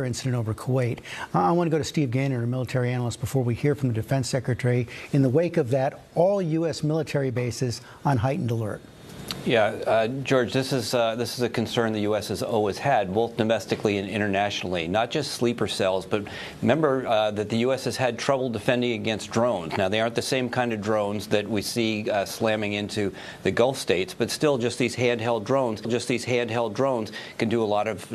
incident over Kuwait. I want to go to Steve Gaynor, a military analyst, before we hear from the defense secretary. In the wake of that, all U.S. military bases on heightened alert. Yeah, George, this is a concern the U.S. has always had, both domestically and internationally. Not just sleeper cells, but remember that the U.S. has had trouble defending against drones. Now, they aren't the same kind of drones that we see slamming into the Gulf states, but still just these handheld drones. Just these handheld drones can do a lot of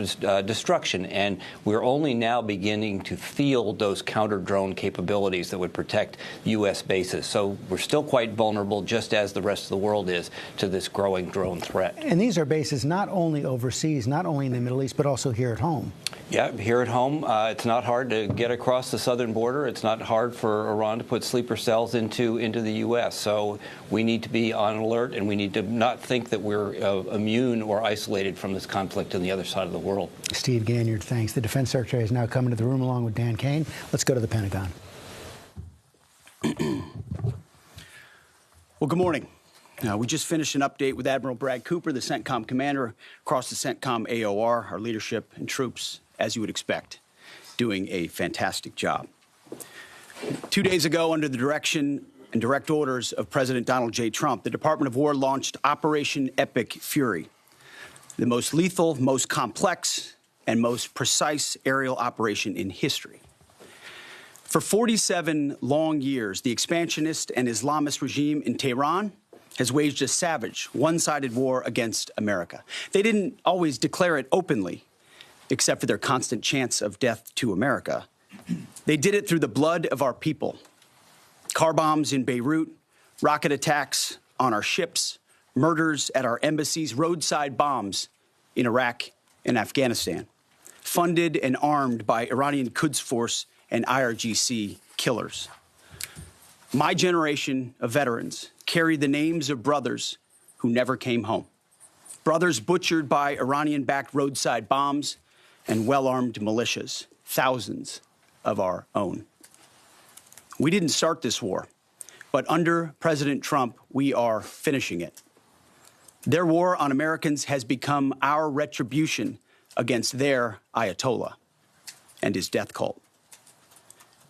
destruction, and we're only now beginning to field those counter-drone capabilities that would protect U.S. bases. So we're still quite vulnerable, just as the rest of the world is, to this growing drone threat. And these are bases not only overseas, not only in the Middle East, but also here at home. Yeah, here at home, it's not hard to get across the southern border. It's not hard for Iran to put sleeper cells into the U.S. So we need to be on alert, and we need to not think that we're immune or isolated from this conflict on the other side of the world. Steve Gaynor, thanks. The defense secretary is now coming to the room along with Dan Kane. Let's go to the Pentagon. Well, good morning. We just finished an update with Admiral Brad Cooper, the CENTCOM commander, across the CENTCOM AOR, our leadership and troops, as you would expect, doing a fantastic job. 2 days ago, under the direction and direct orders of President Donald J. Trump, the Department of War launched Operation Epic Fury, the most lethal, most complex, and most precise aerial operation in history. For 47 long years, the expansionist and Islamist regime in Tehran has waged a savage, one-sided war against America. They didn't always declare it openly, except for their constant chants of death to America. They did it through the blood of our people. Car bombs in Beirut, rocket attacks on our ships, murders at our embassies, roadside bombs in Iraq and Afghanistan, funded and armed by Iranian Quds Force and IRGC killers. My generation of veterans carry the names of brothers who never came home. Brothers butchered by Iranian-backed roadside bombs and well-armed militias, thousands of our own. We didn't start this war, but under President Trump, we are finishing it. Their war on Americans has become our retribution against their Ayatollah and his death cult.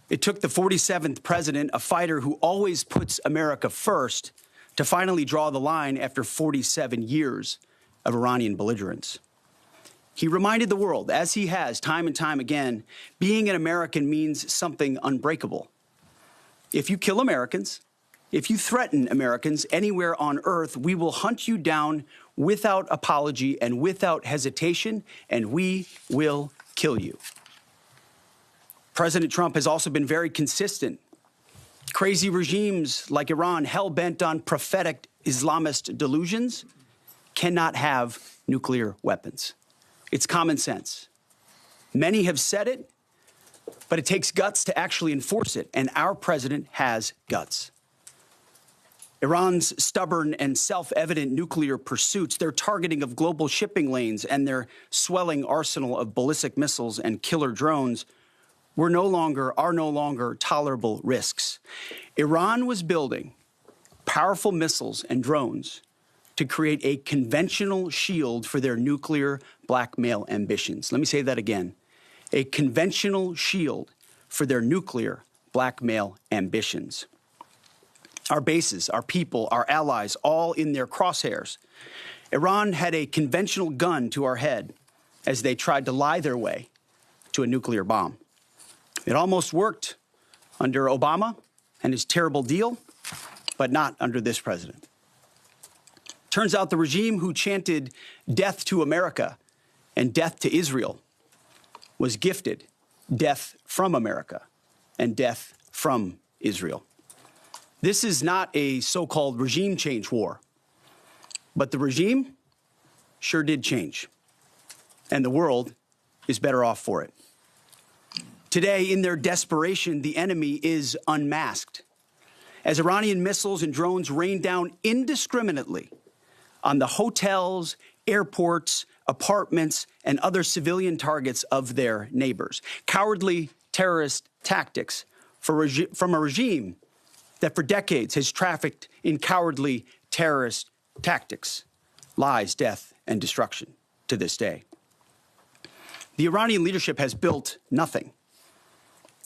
It took the 47th president, a fighter who always puts America first, to finally draw the line after 47 years of Iranian belligerence. He reminded the world, as he has time and time again, being an American means something unbreakable. If you kill Americans, if you threaten Americans anywhere on earth, we will hunt you down without apology and without hesitation, and we will kill you. President Trump has also been very consistent. Crazy regimes like Iran, hell-bent on prophetic Islamist delusions, cannot have nuclear weapons. It's common sense. Many have said it, but it takes guts to actually enforce it, and our president has guts. Iran's stubborn and self-evident nuclear pursuits, their targeting of global shipping lanes, and their swelling arsenal of ballistic missiles and killer drones are no longer tolerable risks. Iran was building powerful missiles and drones to create a conventional shield for their nuclear blackmail ambitions. Let me say that again. A conventional shield for their nuclear blackmail ambitions. Our bases, our people, our allies, all in their crosshairs. Iran had a conventional gun to our head as they tried to lie their way to a nuclear bomb. It almost worked under Obama and his terrible deal, but not under this president. Turns out the regime who chanted death to America and death to Israel was gifted death from America and death from Israel. This is not a so-called regime change war, but the regime sure did change, and the world is better off for it. Today, in their desperation, the enemy is unmasked as Iranian missiles and drones rain down indiscriminately on the hotels, airports, apartments, and other civilian targets of their neighbors. Cowardly terrorist tactics from a regime that for decades has trafficked in cowardly terrorist tactics, lies, death, and destruction to this day. The Iranian leadership has built nothing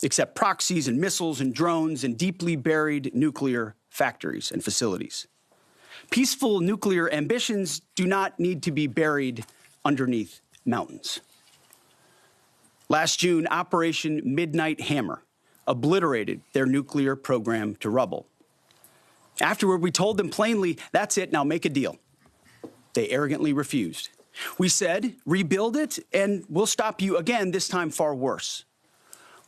except proxies and missiles and drones and deeply buried nuclear factories and facilities. Peaceful nuclear ambitions do not need to be buried underneath mountains. Last June, Operation Midnight Hammer obliterated their nuclear program to rubble. Afterward, we told them plainly, that's it, now make a deal. They arrogantly refused. We said, rebuild it, and we'll stop you again, this time far worse.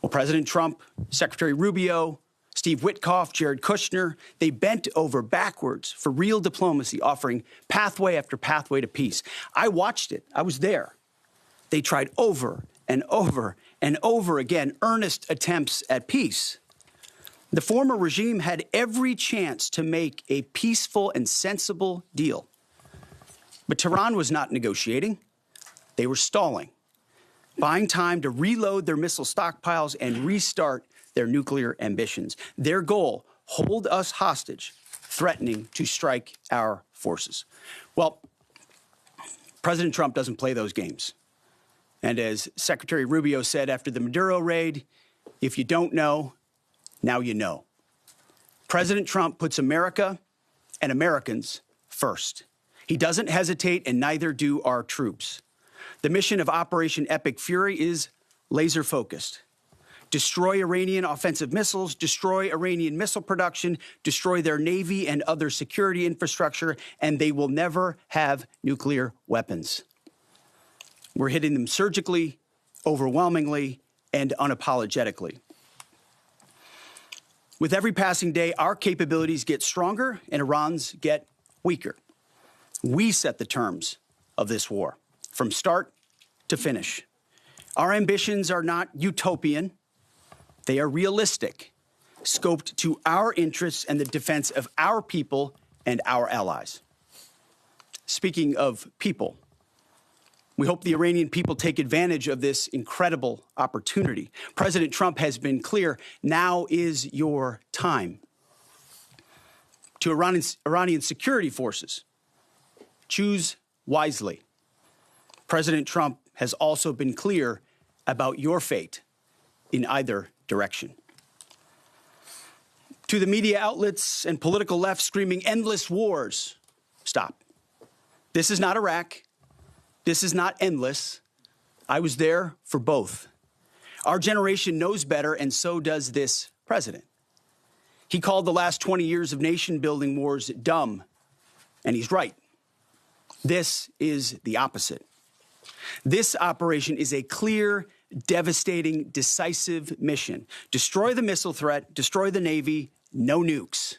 Well, President Trump, Secretary Rubio, Steve Witkoff, Jared Kushner, they bent over backwards for real diplomacy, offering pathway after pathway to peace. I watched it. I was there. They tried over and over and over again earnest attempts at peace. The former regime had every chance to make a peaceful and sensible deal. But Tehran was not negotiating. They were stalling, buying time to reload their missile stockpiles and restart their nuclear ambitions. Their goal, hold us hostage, threatening to strike our forces. Well, President Trump doesn't play those games. And as Secretary Rubio said after the Maduro raid, if you don't know, now you know. President Trump puts America and Americans first. He doesn't hesitate, and neither do our troops. The mission of Operation Epic Fury is laser-focused. Destroy Iranian offensive missiles, destroy Iranian missile production, destroy their navy and other security infrastructure, and they will never have nuclear weapons. We're hitting them surgically, overwhelmingly, and unapologetically. With every passing day, our capabilities get stronger and Iran's get weaker. We set the terms of this war, from start to finish. Our ambitions are not utopian. They are realistic, scoped to our interests and the defense of our people and our allies. Speaking of people, we hope the Iranian people take advantage of this incredible opportunity. President Trump has been clear, now is your time. To Iranian security forces, choose wisely. President Trump has also been clear about your fate in either direction. To the media outlets and political left screaming endless wars, stop. This is not Iraq. This is not endless. I was there for both. Our generation knows better, and so does this president. He called the last 20 years of nation-building wars dumb, and he's right. This is the opposite. This operation is a clear, devastating, decisive mission. Destroy the missile threat, destroy the Navy, no nukes.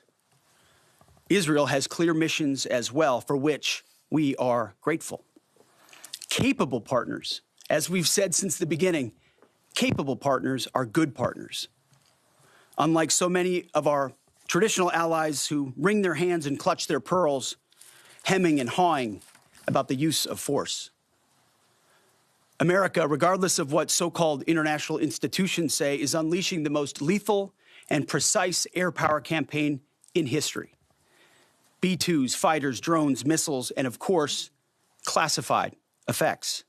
Israel has clear missions as well, for which we are grateful. Capable partners, as we've said since the beginning, capable partners are good partners. Unlike so many of our traditional allies who wring their hands and clutch their pearls, hemming and hawing about the use of force. America, regardless of what so-called international institutions say, is unleashing the most lethal and precise air power campaign in history. B-2s, fighters, drones, missiles, and of course, classified effects.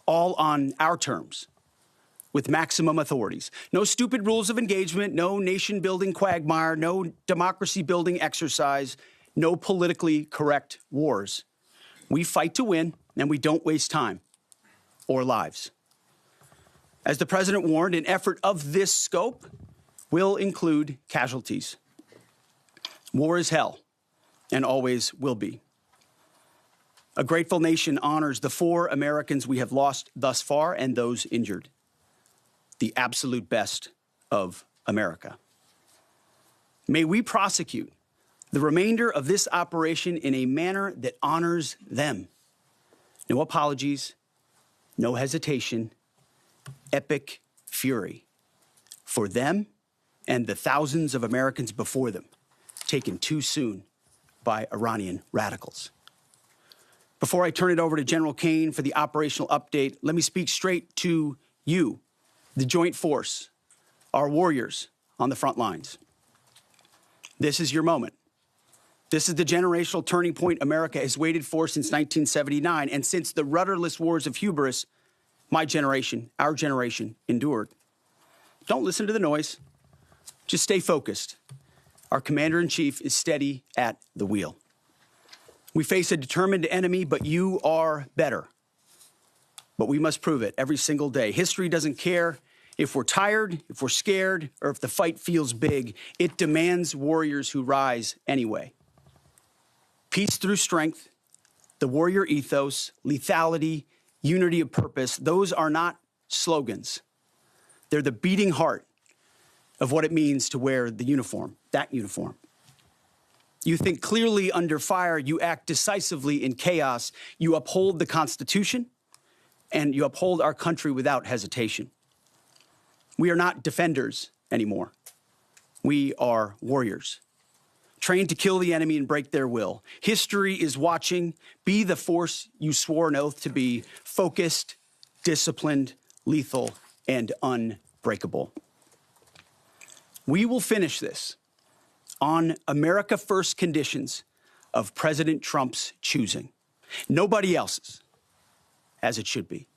All on our terms, with maximum authorities. No stupid rules of engagement, no nation-building quagmire, no democracy-building exercise, no politically correct wars. We fight to win, and we don't waste time or lives. As the president warned, an effort of this scope will include casualties. War is hell, and always will be. A grateful nation honors the 4 Americans we have lost thus far and those injured. The absolute best of America. May we prosecute the remainder of this operation in a manner that honors them. No apologies, no hesitation, epic fury for them and the thousands of Americans before them, taken too soon by Iranian radicals. Before I turn it over to General Kane for the operational update, let me speak straight to you, the Joint Force, our warriors on the front lines. This is your moment. This is the generational turning point America has waited for since 1979 and since the rudderless wars of hubris my generation, our generation endured. Don't listen to the noise. Just stay focused. Our commander-in-chief is steady at the wheel. We face a determined enemy, but you are better. But we must prove it every single day. History doesn't care if we're tired, if we're scared, or if the fight feels big. It demands warriors who rise anyway. Peace through strength, the warrior ethos, lethality, unity of purpose, those are not slogans. They're the beating heart of what it means to wear the uniform, that uniform. You think clearly under fire, you act decisively in chaos, you uphold the Constitution, and you uphold our country without hesitation. We are not defenders anymore. We are warriors, trained to kill the enemy and break their will. History is watching. Be the force you swore an oath to be: focused, disciplined, lethal, and unbreakable. We will finish this on America First conditions of President Trump's choosing. Nobody else's, as it should be.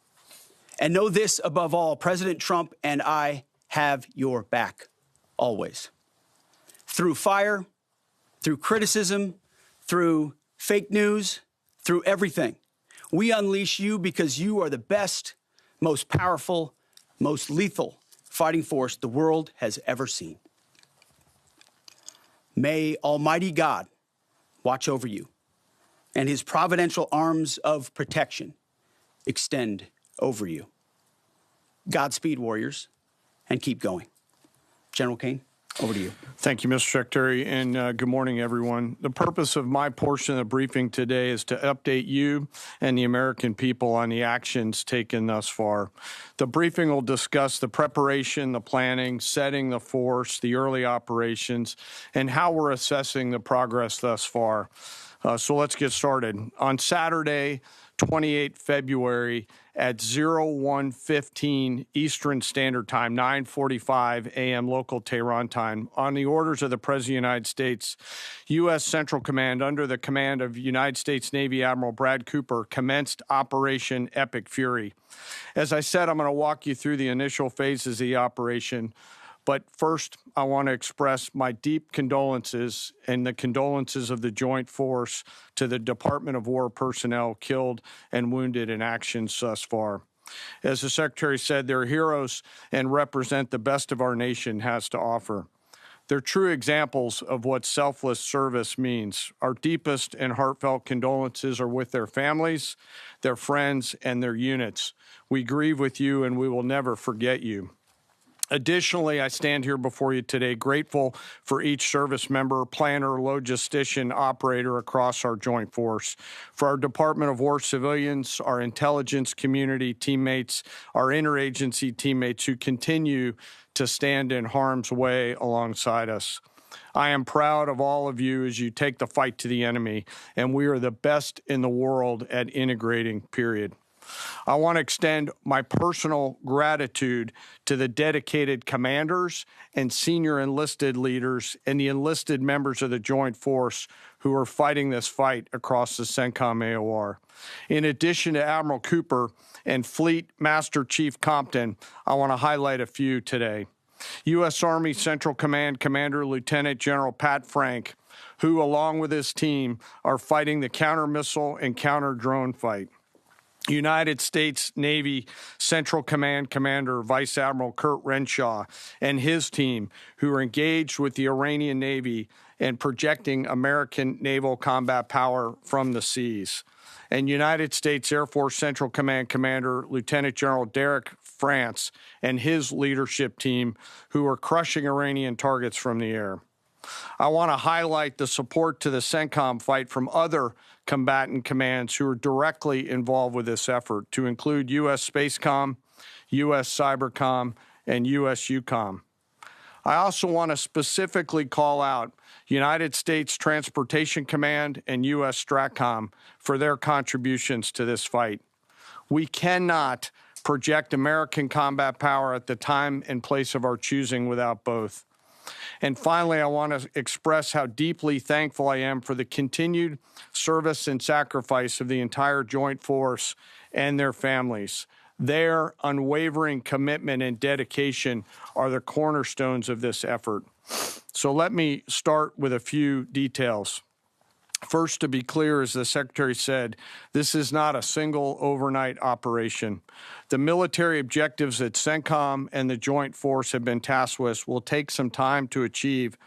And know this above all, President Trump and I have your back, always. Through fire, through criticism, through fake news, through everything. We unleash you because you are the best, most powerful, most lethal fighting force the world has ever seen. May Almighty God watch over you and his providential arms of protection extend over you. Godspeed, warriors, and keep going. General Kane, over to you. Thank you, Mr. Secretary, and good morning, everyone. The purpose of my portion of the briefing today is to update you and the American people on the actions taken thus far. The briefing will discuss the preparation, the planning, setting the force, the early operations, and how we're assessing the progress thus far. So let's get started. On Saturday, 28 February at 01:15 Eastern Standard Time, 9:45 a.m. local Tehran time, on the orders of the President of the United States, U.S. Central Command, under the command of United States Navy Admiral Brad Cooper, commenced Operation Epic Fury. As I said, I'm going to walk you through the initial phases of the operation. But first, I want to express my deep condolences and the condolences of the Joint Force to the Department of War personnel killed and wounded in actions thus far. As the Secretary said, they're heroes and represent the best of our nation has to offer. They're true examples of what selfless service means. Our deepest and heartfelt condolences are with their families, their friends, and their units. We grieve with you, and we will never forget you. Additionally, I stand here before you today grateful for each service member, planner, logistician, operator across our joint force, for our Department of War civilians, our intelligence community teammates, our interagency teammates who continue to stand in harm's way alongside us. I am proud of all of you as you take the fight to the enemy, and we are the best in the world at integrating, period. I want to extend my personal gratitude to the dedicated commanders and senior enlisted leaders and the enlisted members of the Joint Force who are fighting this fight across the CENTCOM AOR. In addition to Admiral Cooper and Fleet Master Chief Compton, I want to highlight a few today. U.S. Army Central Command Commander Lieutenant General Pat Frank, who, along with his team, are fighting the counter-missile and counter-drone fight. United States Navy Central Command Commander Vice Admiral Kurt Renshaw and his team, who are engaged with the Iranian Navy and projecting American naval combat power from the seas. And United States Air Force Central Command Commander Lieutenant General Derek France and his leadership team, who are crushing Iranian targets from the air. I want to highlight the support to the CENTCOM fight from other combatant commands who are directly involved with this effort, to include U.S. Spacecom, U.S. Cybercom, and U.S. UCOM. I also want to specifically call out United States Transportation Command and U.S. STRATCOM for their contributions to this fight. We cannot project American combat power at the time and place of our choosing without both. And finally, I want to express how deeply thankful I am for the continued service and sacrifice of the entire Joint Force and their families. Their unwavering commitment and dedication are the cornerstones of this effort. So let me start with a few details. First, to be clear, as the Secretary said, this is not a single overnight operation. The military objectives that CENTCOM and the Joint Force have been tasked with will take some time to achieve,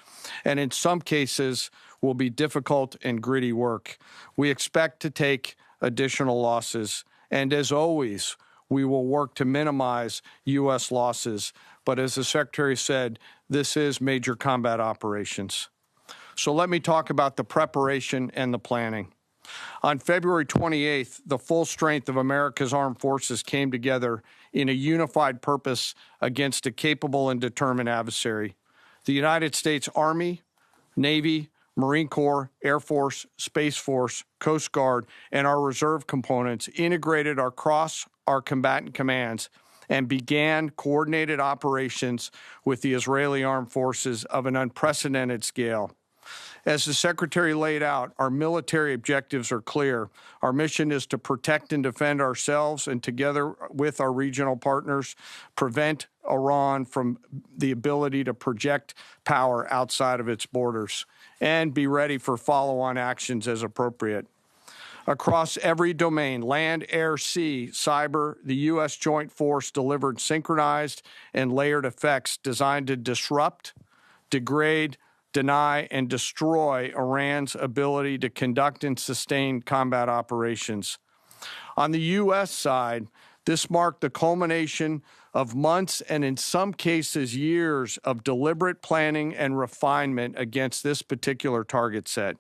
and in some cases will be difficult and gritty work. We expect to take additional losses, and as always, we will work to minimize U.S. losses. But as the Secretary said, this is major combat operations. So let me talk about the preparation and the planning. On February 28th, the full strength of America's armed forces came together in a unified purpose against a capable and determined adversary. The United States Army, Navy, Marine Corps, Air Force, Space Force, Coast Guard, and our reserve components integrated across our combatant commands and began coordinated operations with the Israeli armed forces of an unprecedented scale. As the Secretary laid out, our military objectives are clear. Our mission is to protect and defend ourselves and, together with our regional partners, prevent Iran from the ability to project power outside of its borders and be ready for follow-on actions as appropriate. Across every domain, land, air, sea, cyber, the U.S. Joint Force delivered synchronized and layered effects designed to disrupt, degrade, deny, and destroy Iran's ability to conduct and sustain combat operations. On the U.S. side, this marked the culmination of months and in some cases years of deliberate planning and refinement against this particular target set.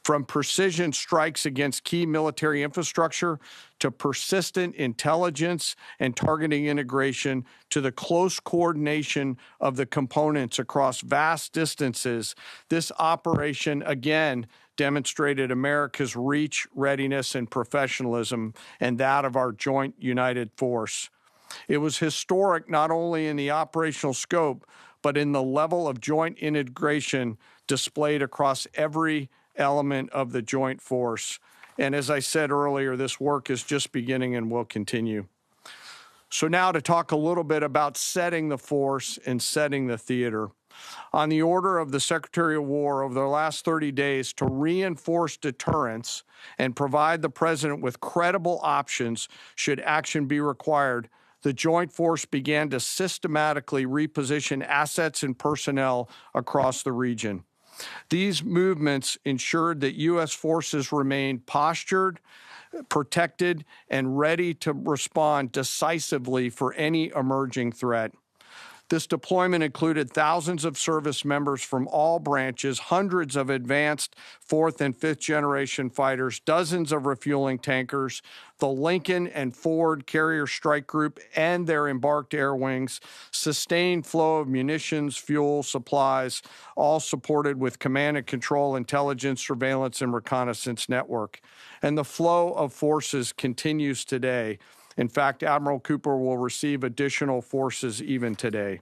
From precision strikes against key military infrastructure to persistent intelligence and targeting integration to the close coordination of the components across vast distances, this operation again demonstrated America's reach, readiness, and professionalism, and that of our joint united force. It was historic not only in the operational scope, but in the level of joint integration displayed across every element of the joint force. And as I said earlier, this work is just beginning and will continue. So now to talk a little bit about setting the force and setting the theater. On the order of the Secretary of War over the last 30 days to reinforce deterrence and provide the President with credible options should action be required, the Joint Force began to systematically reposition assets and personnel across the region. These movements ensured that U.S. forces remained postured, protected, and ready to respond decisively for any emerging threat. This deployment included thousands of service members from all branches, hundreds of advanced fourth and fifth generation fighters, dozens of refueling tankers, the Lincoln and Ford Carrier Strike Group and their embarked air wings, sustained flow of munitions, fuel, supplies, all supported with command and control, intelligence, surveillance, and reconnaissance network. And the flow of forces continues today. In fact, Admiral Cooper will receive additional forces even today.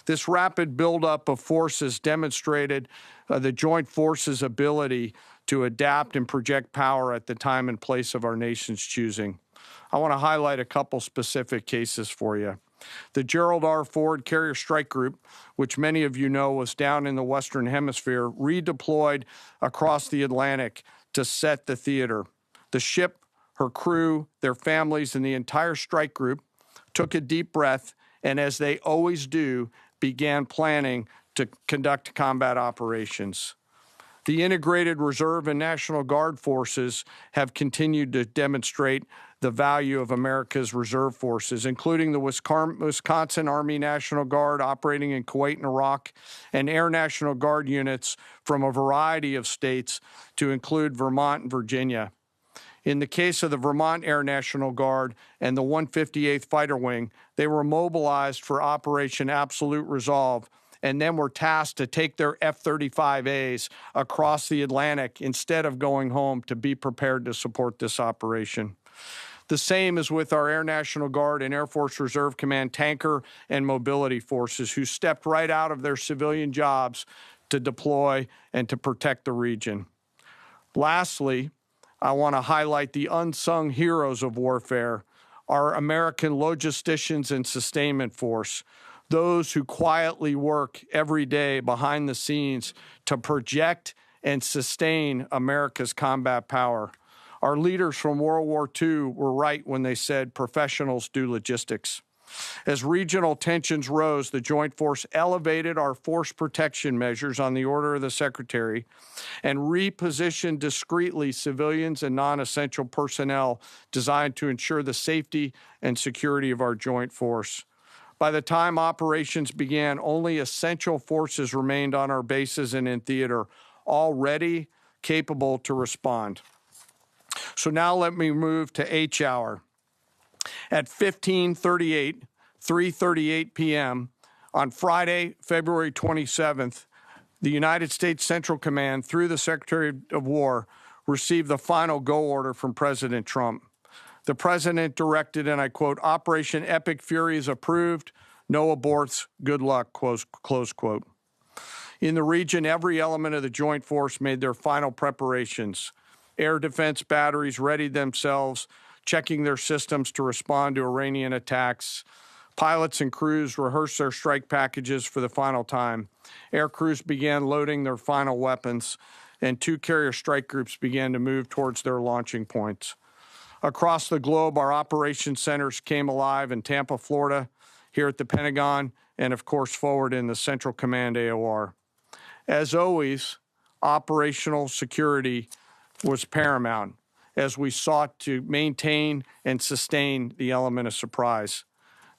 This rapid buildup of forces demonstrated the Joint Forces' ability to adapt and project power at the time and place of our nation's choosing. I want to highlight a couple specific cases for you. The Gerald R. Ford Carrier Strike Group, which many of you know was down in the Western Hemisphere, redeployed across the Atlantic to set the theater. The ship, her crew, their families, and the entire strike group took a deep breath and, as they always do, began planning to conduct combat operations. The integrated Reserve and National Guard forces have continued to demonstrate the value of America's reserve forces, including the Wisconsin Army National Guard operating in Kuwait and Iraq, and Air National Guard units from a variety of states to include Vermont and Virginia. In the case of the Vermont Air National Guard and the 158th Fighter Wing, they were mobilized for Operation Absolute Resolve and then were tasked to take their F-35As across the Atlantic instead of going home to be prepared to support this operation. The same is with our Air National Guard and Air Force Reserve Command tanker and mobility forces, who stepped right out of their civilian jobs to deploy and to protect the region. Lastly, I want to highlight the unsung heroes of warfare, our American logisticians and sustainment force, those who quietly work every day behind the scenes to project and sustain America's combat power. Our leaders from World War II were right when they said professionals do logistics. As regional tensions rose, the Joint Force elevated our force protection measures on the order of the Secretary and repositioned discreetly civilians and non-essential personnel designed to ensure the safety and security of our Joint Force. By the time operations began, only essential forces remained on our bases and in theater, all ready, capable to respond. So now let me move to H hour. At 3:38 p.m. on Friday, February 27th, the United States Central Command, through the Secretary of War, received the final go order from President Trump. The president directed, and I quote, "Operation Epic Fury is approved. No aborts. Good luck," close quote. In the region, every element of the Joint Force made their final preparations. Air defense batteries readied themselves, checking their systems to respond to Iranian attacks. Pilots and crews rehearsed their strike packages for the final time. Air crews began loading their final weapons, and two carrier strike groups began to move towards their launching points. Across the globe, our operations centers came alive in Tampa, Florida, here at the Pentagon, and of course forward in the Central Command AOR. As always, operational security was paramount as we sought to maintain and sustain the element of surprise.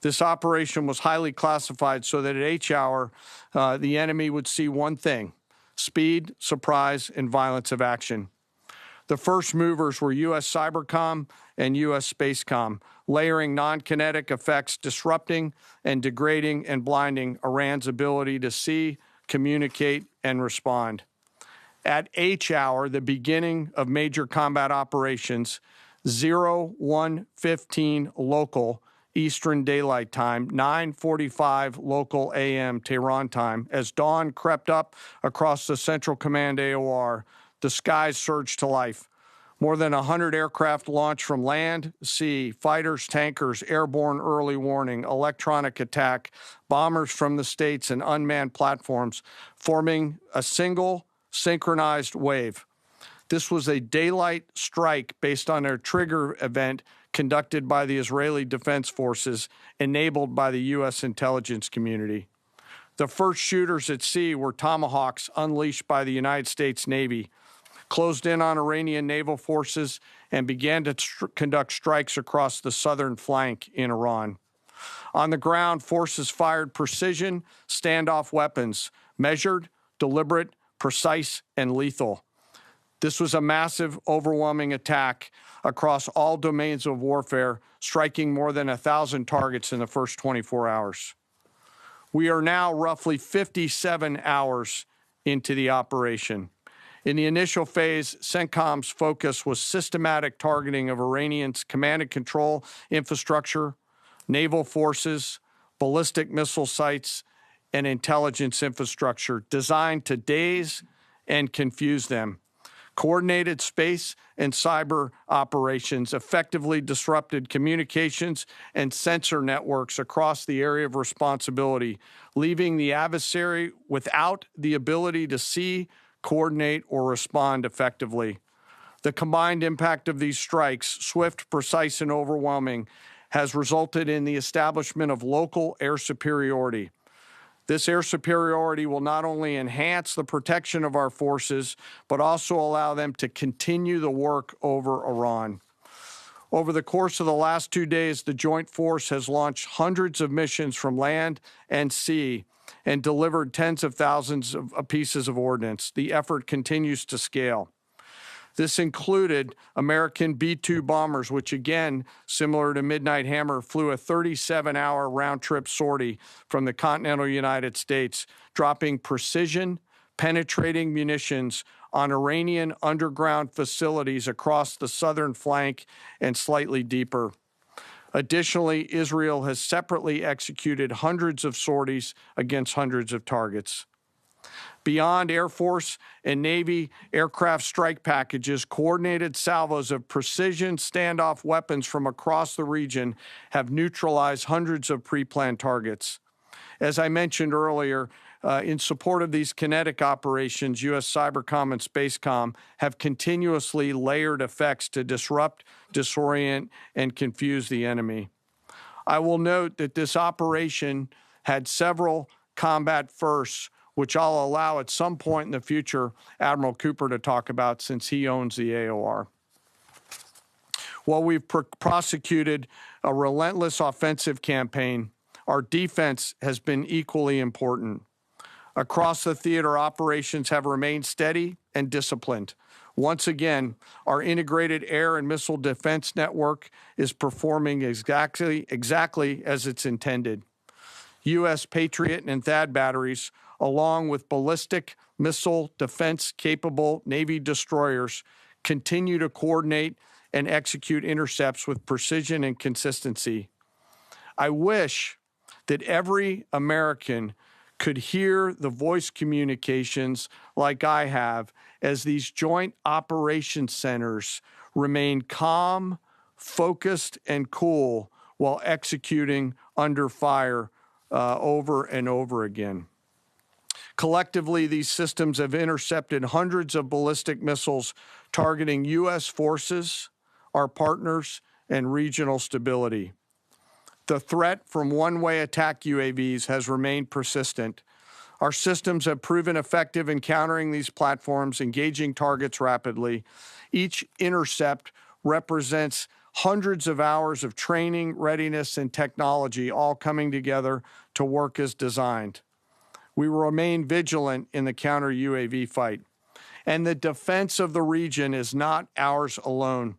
This operation was highly classified so that at H hour, the enemy would see one thing: speed, surprise, and violence of action. The first movers were U.S. Cybercom and U.S. Spacecom, layering non-kinetic effects, disrupting and degrading and blinding Iran's ability to see, communicate, and respond. At H hour, the beginning of major combat operations, 01:15 local Eastern Daylight Time, 9:45 local AM Tehran time, as dawn crept up across the Central Command AOR, the skies surged to life. More than 100 aircraft launched from land, sea, fighters, tankers, airborne early warning, electronic attack, bombers from the States, and unmanned platforms, forming a single synchronized wave. This was a daylight strike based on a trigger event conducted by the Israeli Defense Forces, enabled by the U.S. intelligence community. The first shooters at sea were Tomahawks unleashed by the United States Navy, closed in on Iranian naval forces, and began to conduct strikes across the southern flank in Iran. On the ground, forces fired precision standoff weapons, measured, deliberate, precise, and lethal. This was a massive, overwhelming attack across all domains of warfare, striking more than 1,000 targets in the first 24 hours. We are now roughly 57 hours into the operation. In the initial phase, CENTCOM's focus was systematic targeting of Iranians' command and control infrastructure, naval forces, ballistic missile sites, and intelligence infrastructure designed to daze and confuse them. Coordinated space and cyber operations effectively disrupted communications and sensor networks across the area of responsibility, leaving the adversary without the ability to see, coordinate, or respond effectively. The combined impact of these strikes, swift, precise, and overwhelming, has resulted in the establishment of local air superiority. This air superiority will not only enhance the protection of our forces, but also allow them to continue the work over Iran. Over the course of the last 2 days, the Joint Force has launched hundreds of missions from land and sea and delivered tens of thousands of pieces of ordnance. The effort continues to scale. This included American B-2 bombers, which again, similar to Midnight Hammer, flew a 37-hour round-trip sortie from the continental United States, dropping precision, penetrating munitions on Iranian underground facilities across the southern flank and slightly deeper. Additionally, Israel has separately executed hundreds of sorties against hundreds of targets. Beyond Air Force and Navy aircraft strike packages, coordinated salvos of precision standoff weapons from across the region have neutralized hundreds of pre-planned targets. As I mentioned earlier, in support of these kinetic operations, U.S. Cybercom and Spacecom have continuously layered effects to disrupt, disorient, and confuse the enemy. I will note that this operation had several combat firsts, which I'll allow at some point in the future Admiral Cooper to talk about since he owns the AOR. While we've prosecuted a relentless offensive campaign, our defense has been equally important. Across the theater, operations have remained steady and disciplined. Once again, our integrated air and missile defense network is performing exactly as it's intended. U.S. Patriot and THAAD batteries, along with ballistic missile defense-capable Navy destroyers, continue to coordinate and execute intercepts with precision and consistency. I wish that every American could hear the voice communications like I have as these joint operations centers remain calm, focused, and cool while executing under fire over and over again. Collectively, these systems have intercepted hundreds of ballistic missiles targeting U.S. forces, our partners, and regional stability. The threat from one-way attack UAVs has remained persistent. Our systems have proven effective in countering these platforms, engaging targets rapidly. Each intercept represents hundreds of hours of training, readiness, and technology all coming together to work as designed. We will remain vigilant in the counter-UAV fight. And the defense of the region is not ours alone.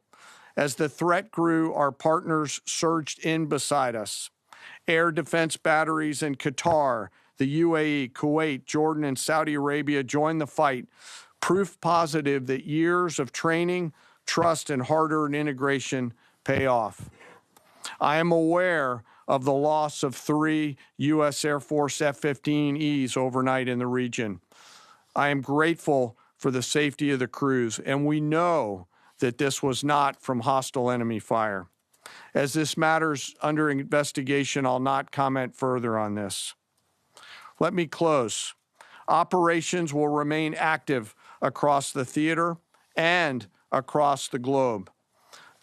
As the threat grew, our partners surged in beside us. Air defense batteries in Qatar, the UAE, Kuwait, Jordan, and Saudi Arabia joined the fight, proof positive that years of training, trust, and hard-earned integration pay off. I am aware of the loss of 3 U.S. Air Force F-15Es overnight in the region. I am grateful for the safety of the crews, and we know that this was not from hostile enemy fire. As this matter's under investigation, I'll not comment further on this. Let me close. Operations will remain active across the theater and across the globe.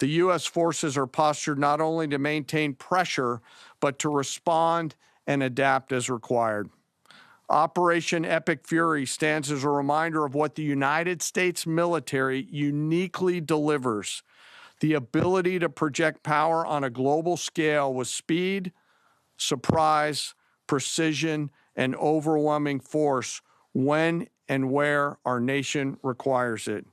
The U.S. forces are postured not only to maintain pressure, but to respond and adapt as required. Operation Epic Fury stands as a reminder of what the United States military uniquely delivers: the ability to project power on a global scale with speed, surprise, precision, and overwhelming force when and where our nation requires it.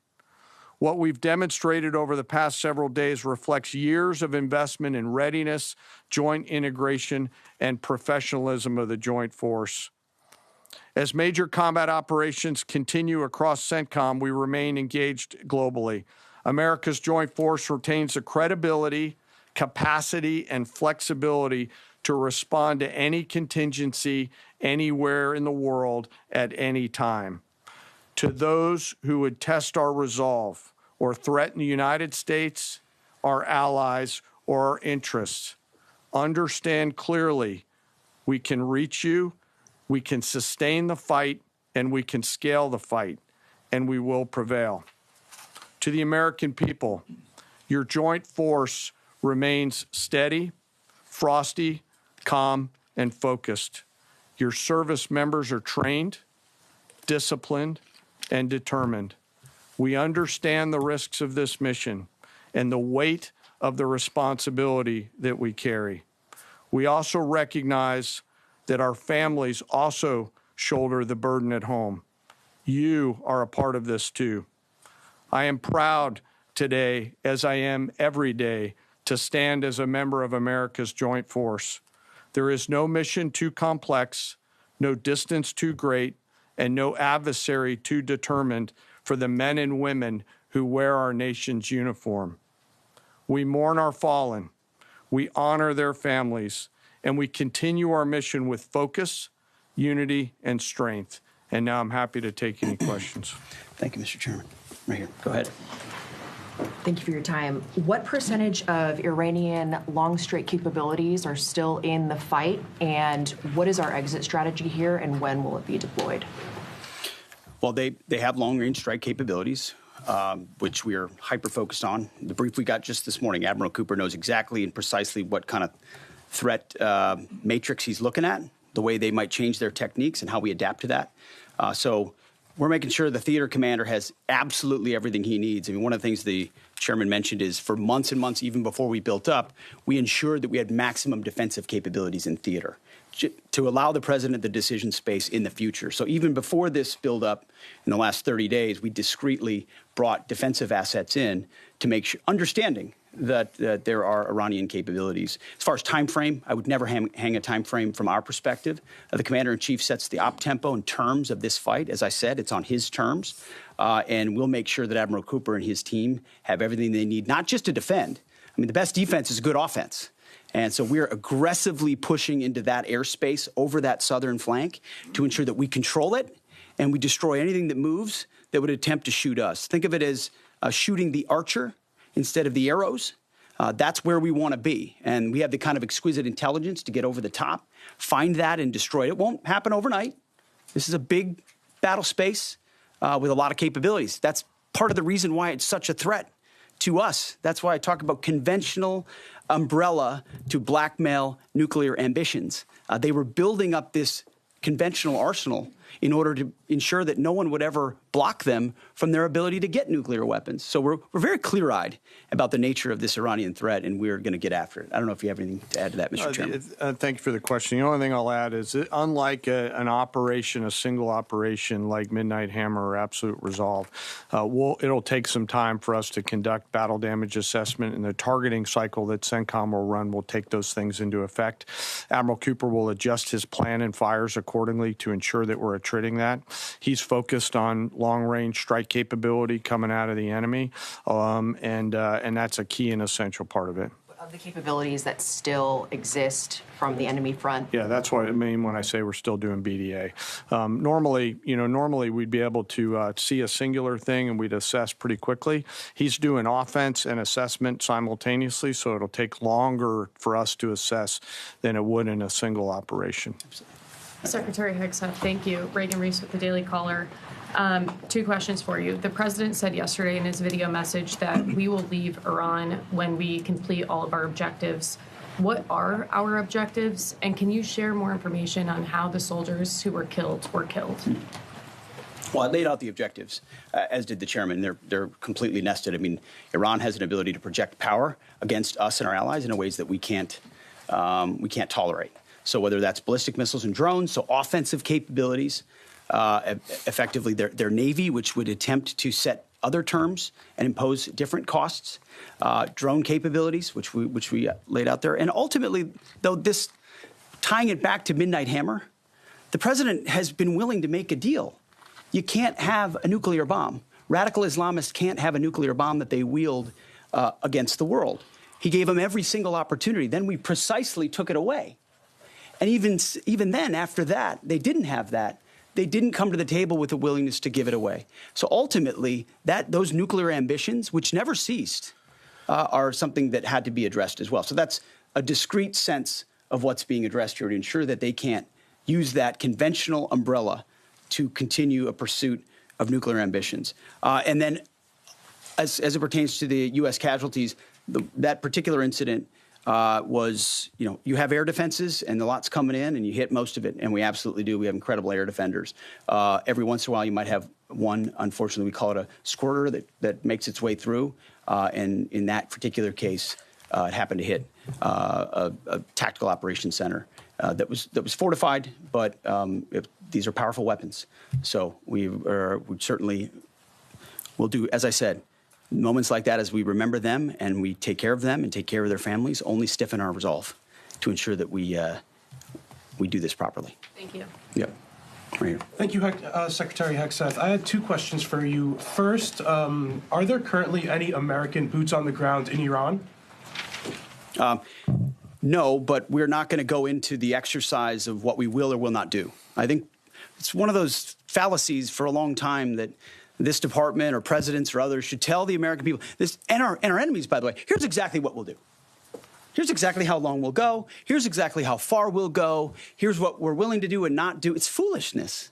What we've demonstrated over the past several days reflects years of investment in readiness, joint integration, and professionalism of the joint force. As major combat operations continue across CENTCOM, we remain engaged globally. America's joint force retains the credibility, capacity, and flexibility to respond to any contingency anywhere in the world at any time. To those who would test our resolve or threaten the United States, our allies, or our interests, understand clearly we can reach you, we can sustain the fight, and we can scale the fight, and we will prevail. To the American people, your joint force remains steady, frosty, calm, and focused. Your service members are trained, disciplined, and determined. We understand the risks of this mission and the weight of the responsibility that we carry. We also recognize that our families also shoulder the burden at home. You are a part of this too. I am proud today, as I am every day, to stand as a member of America's joint force. There is no mission too complex, no distance too great, and no adversary too determined for the men and women who wear our nation's uniform. We mourn our fallen, we honor their families, and we continue our mission with focus, unity, and strength. And now I'm happy to take any questions. Thank you, Mr. Chairman. Right here. Go ahead. Thank you for your time. What percentage of Iranian long-strike capabilities are still in the fight, and what is our exit strategy here, and when will it be deployed? Well, they have long-range strike capabilities, which we are hyper-focused on. The brief we got just this morning, Admiral Cooper knows exactly and precisely what kind of threat matrix he's looking at, the way they might change their techniques and how we adapt to that. So we're making sure the theater commander has absolutely everything he needs. I mean, one of the things the chairman mentioned is for months and months, even before we built up, we ensured that we had maximum defensive capabilities in theater to allow the president the decision space in the future. So even before this buildup in the last 30 days, we discreetly brought defensive assets in to make sure, understanding that there are Iranian capabilities. As far as time frame, I would never hang a time frame from our perspective. The commander-in-chief sets the op tempo and terms of this fight. As I said, it's on his terms. And we'll make sure that Admiral Cooper and his team have everything they need, not just to defend. I mean, the best defense is good offense. And so we're aggressively pushing into that airspace over that southern flank to ensure that we control it and we destroy anything that moves that would attempt to shoot us. Think of it as shooting the archer instead of the arrows. That's where we want to be. And we have the kind of exquisite intelligence to get over the top, find that and destroy it. It won't happen overnight. This is a big battle space with a lot of capabilities. That's part of the reason why it's such a threat to us. That's why I talk about conventional umbrella to blackmail nuclear ambitions. They were building up this conventional arsenal in order to ensure that no one would ever block them from their ability to get nuclear weapons. So we're very clear-eyed about the nature of this Iranian threat, and we're going to get after it. I don't know if you have anything to add to that, Mr. Chairman. Thank you for the question. The only thing I'll add is that unlike an operation, a single operation like Midnight Hammer or Absolute Resolve, it'll take some time for us to conduct battle damage assessment, and the targeting cycle that CENTCOM will run will take those things into effect. Admiral Cooper will adjust his plan and fires accordingly to ensure that we're attriting that. He's focused on long-range strike capability coming out of the enemy, and that's a key and essential part of it. Of the capabilities that still exist from the enemy front? Yeah, that's what I mean when I say we're still doing BDA. Normally we'd be able to see a singular thing and we'd assess pretty quickly. He's doing offense and assessment simultaneously, so it'll take longer for us to assess than it would in a single operation. Secretary Hegseth, thank you. Reagan Reese with the Daily Caller. Two questions for you. The president said yesterday in his video message that we will leave Iran when we complete all of our objectives. What are our objectives? And can you share more information on how the soldiers who were killed were killed? Well, I laid out the objectives, as did the chairman. They're completely nested. I mean, Iran has an ability to project power against us and our allies in ways that we can't tolerate. So whether that's ballistic missiles and drones, so offensive capabilities, effectively their Navy, which would attempt to set other terms and impose different costs, drone capabilities, which we laid out there. And ultimately, though, this tying it back to Midnight Hammer, the president has been willing to make a deal. You can't have a nuclear bomb. Radical Islamists can't have a nuclear bomb that they wield against the world. He gave them every single opportunity. Then we precisely took it away. And even then, after that, they didn't have that. They didn't come to the table with a willingness to give it away. So ultimately, those nuclear ambitions, which never ceased, are something that had to be addressed as well. So that's a discrete sense of what's being addressed here to ensure that they can't use that conventional umbrella to continue a pursuit of nuclear ambitions. And then as it pertains to the U.S. casualties, that particular incident was, you have air defenses and the lot's coming in and you hit most of it. And we absolutely do. We have incredible air defenders. Every once in a while, you might have one, unfortunately, we call it a squirter that makes its way through. And in that particular case, it happened to hit a tactical operations center that was fortified, but these are powerful weapons. So we certainly will do, as I said, moments like that, as we remember them and we take care of them and take care of their families, only stiffen our resolve to ensure that we do this properly. Thank you. Yep. Right here. Thank you, Secretary Hegseth. I had two questions for you. First, are there currently any American boots on the ground in Iran? No, but we're not going to go into the exercise of what we will or will not do. I think It's one of those fallacies for a long time that this department or presidents or others should tell the American people this, and our enemies, by the way, here's exactly what we'll do. Here's exactly how long we'll go. Here's exactly how far we'll go. Here's what we're willing to do and not do. It's foolishness.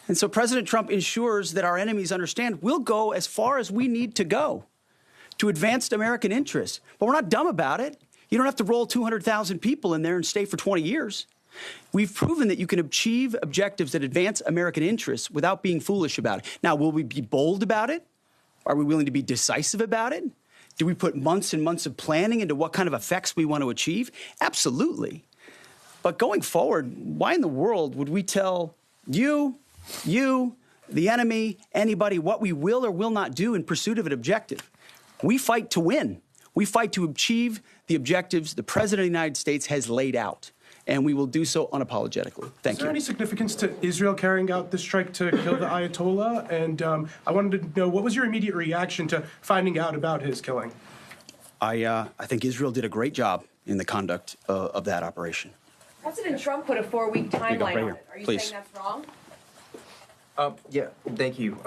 And so President Trump ensures that our enemies understand we'll go as far as we need to go to advance American interests. But we're not dumb about it. You don't have to roll 200,000 people in there and stay for 20 years. We've proven that you can achieve objectives that advance American interests without being foolish about it. Now, will we be bold about it? Are we willing to be decisive about it? Do we put months and months of planning into what kind of effects we want to achieve? Absolutely. But going forward, why in the world would we tell you, the enemy, anybody, what we will or will not do in pursuit of an objective? We fight to win. We fight to achieve the objectives the President of the United States has laid out, and we will do so unapologetically. Thank you. Is there any significance to Israel carrying out this strike to kill the Ayatollah? And I wanted to know, what was your immediate reaction to finding out about his killing? I think Israel did a great job in the conduct of that operation. President Trump put a 4-week timeline right on here. it. Are you Please. saying that's wrong? Yeah, thank you.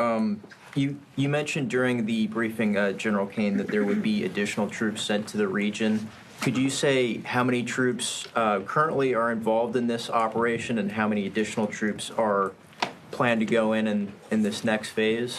You mentioned during the briefing, General Kane, that there would be additional troops sent to the region. Could you say how many troops currently are involved in this operation and how many additional troops are planned to go in this next phase?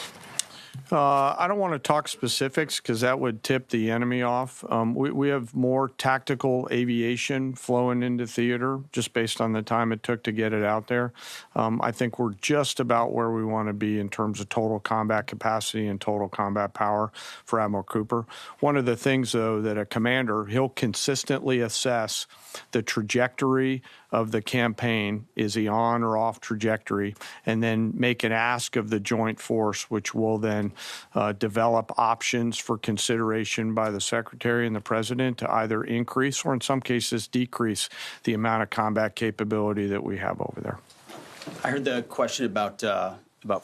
I don't want to talk specifics because that would tip the enemy off. We have more tactical aviation flowing into theater just based on the time it took to get it out there. I think we're just about where we want to be in terms of total combat capacity and total combat power for Admiral Cooper. One of the things, though, that a commander, he'll consistently assess the trajectory of the campaign. Is he on or off trajectory? And then make an ask of the joint force, which will then develop options for consideration by the Secretary and the President to either increase or in some cases decrease the amount of combat capability that we have over there. I heard the question about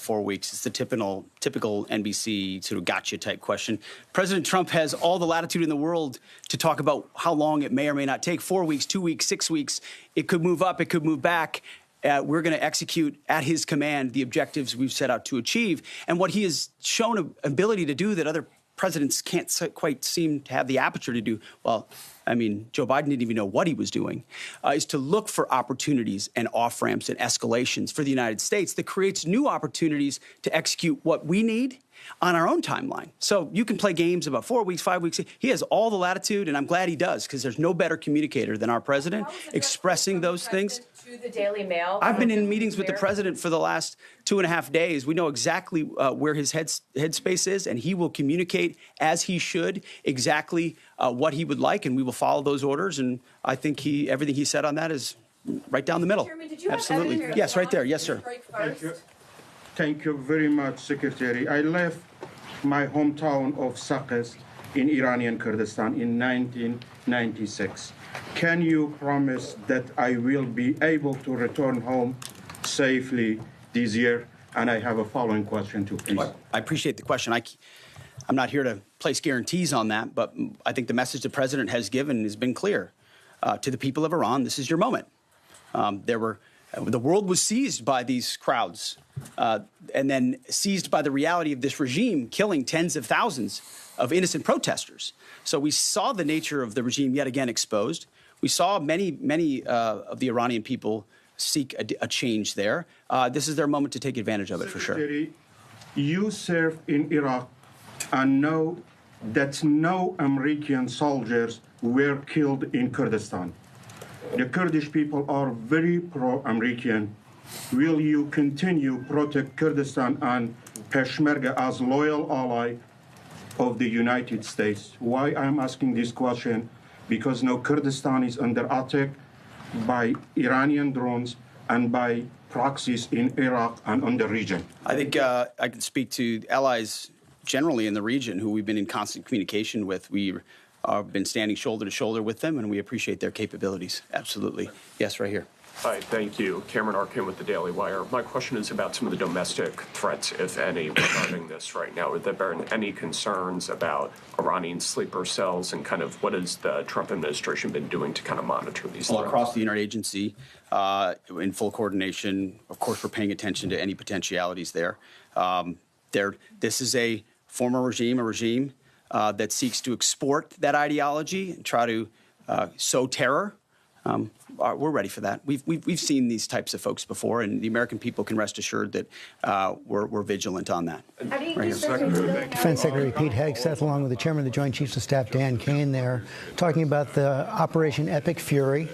4 weeks. It's the typical NBC sort of gotcha type question. President Trump has all the latitude in the world to talk about how long it may or may not take. 4 weeks, 2 weeks, 6 weeks. It could move up. It could move back. We're going to execute at his command the objectives we've set out to achieve. And what he has shown an ability to do that other presidents can't quite seem to have the aperture to do, well, I mean, Joe Biden didn't even know what he was doing, is to look for opportunities and off-ramps and escalations for the United States that creates new opportunities to execute what we need on our own timeline. So you can play games about 4 weeks, 5 weeks. He has all the latitude, and I'm glad he does, because there's no better communicator than our president expressing those things. To the Daily Mail. I've been in meetings with the president for the last 2.5 days. We know exactly where his headspace is, and he will communicate as he should exactly what he would like, and we will follow those orders. And I think everything he said on that is right down the middle. Chairman, did you Absolutely. have evidence Yes, right there. Yes, sir. Thank you. Thank you very much, Secretary. I left my hometown of Sakis in Iranian Kurdistan in 1996. Can you promise that I will be able to return home safely this year? And I have a following question too, please. I appreciate the question. I'm not here to place guarantees on that, but I think the message the president has given has been clear. To the people of Iran, this is your moment. The world was seized by these crowds and then seized by the reality of this regime killing tens of thousands of innocent protesters. So we saw the nature of the regime yet again exposed. We saw many of the Iranian people seek a change there. This is their moment to take advantage of it, for sure. Secretary, you served in Iraq and know that no American soldiers were killed in Kurdistan. The Kurdish people are very pro-American. Will you continue to protect Kurdistan and Peshmerga as loyal ally of the United States? Why I'm asking this question? Because now Kurdistan is under attack by Iranian drones and by proxies in Iraq and on the region. I think I can speak to allies generally in the region who we've been in constant communication with. We've been standing shoulder to shoulder with them, and we appreciate their capabilities. Absolutely. Yes, right here. Hi, thank you. Cameron Arkin with the Daily Wire. My question is about some of the domestic threats, if any, regarding this right now. Have there been any concerns about Iranian sleeper cells, and kind of what has the Trump administration been doing to kind of monitor these threats? Across the interagency, in full coordination, of course, we're paying attention to any potentialities there. This is a former regime, a regime that seeks to export that ideology and try to sow terror. We're ready for that. We've seen these types of folks before, and the American people can rest assured that we're vigilant on that. Defense Secretary Pete Hegseth, along with the Chairman of the Joint Chiefs of Staff, Dan Kane, there, talking about the Operation Epic Fury.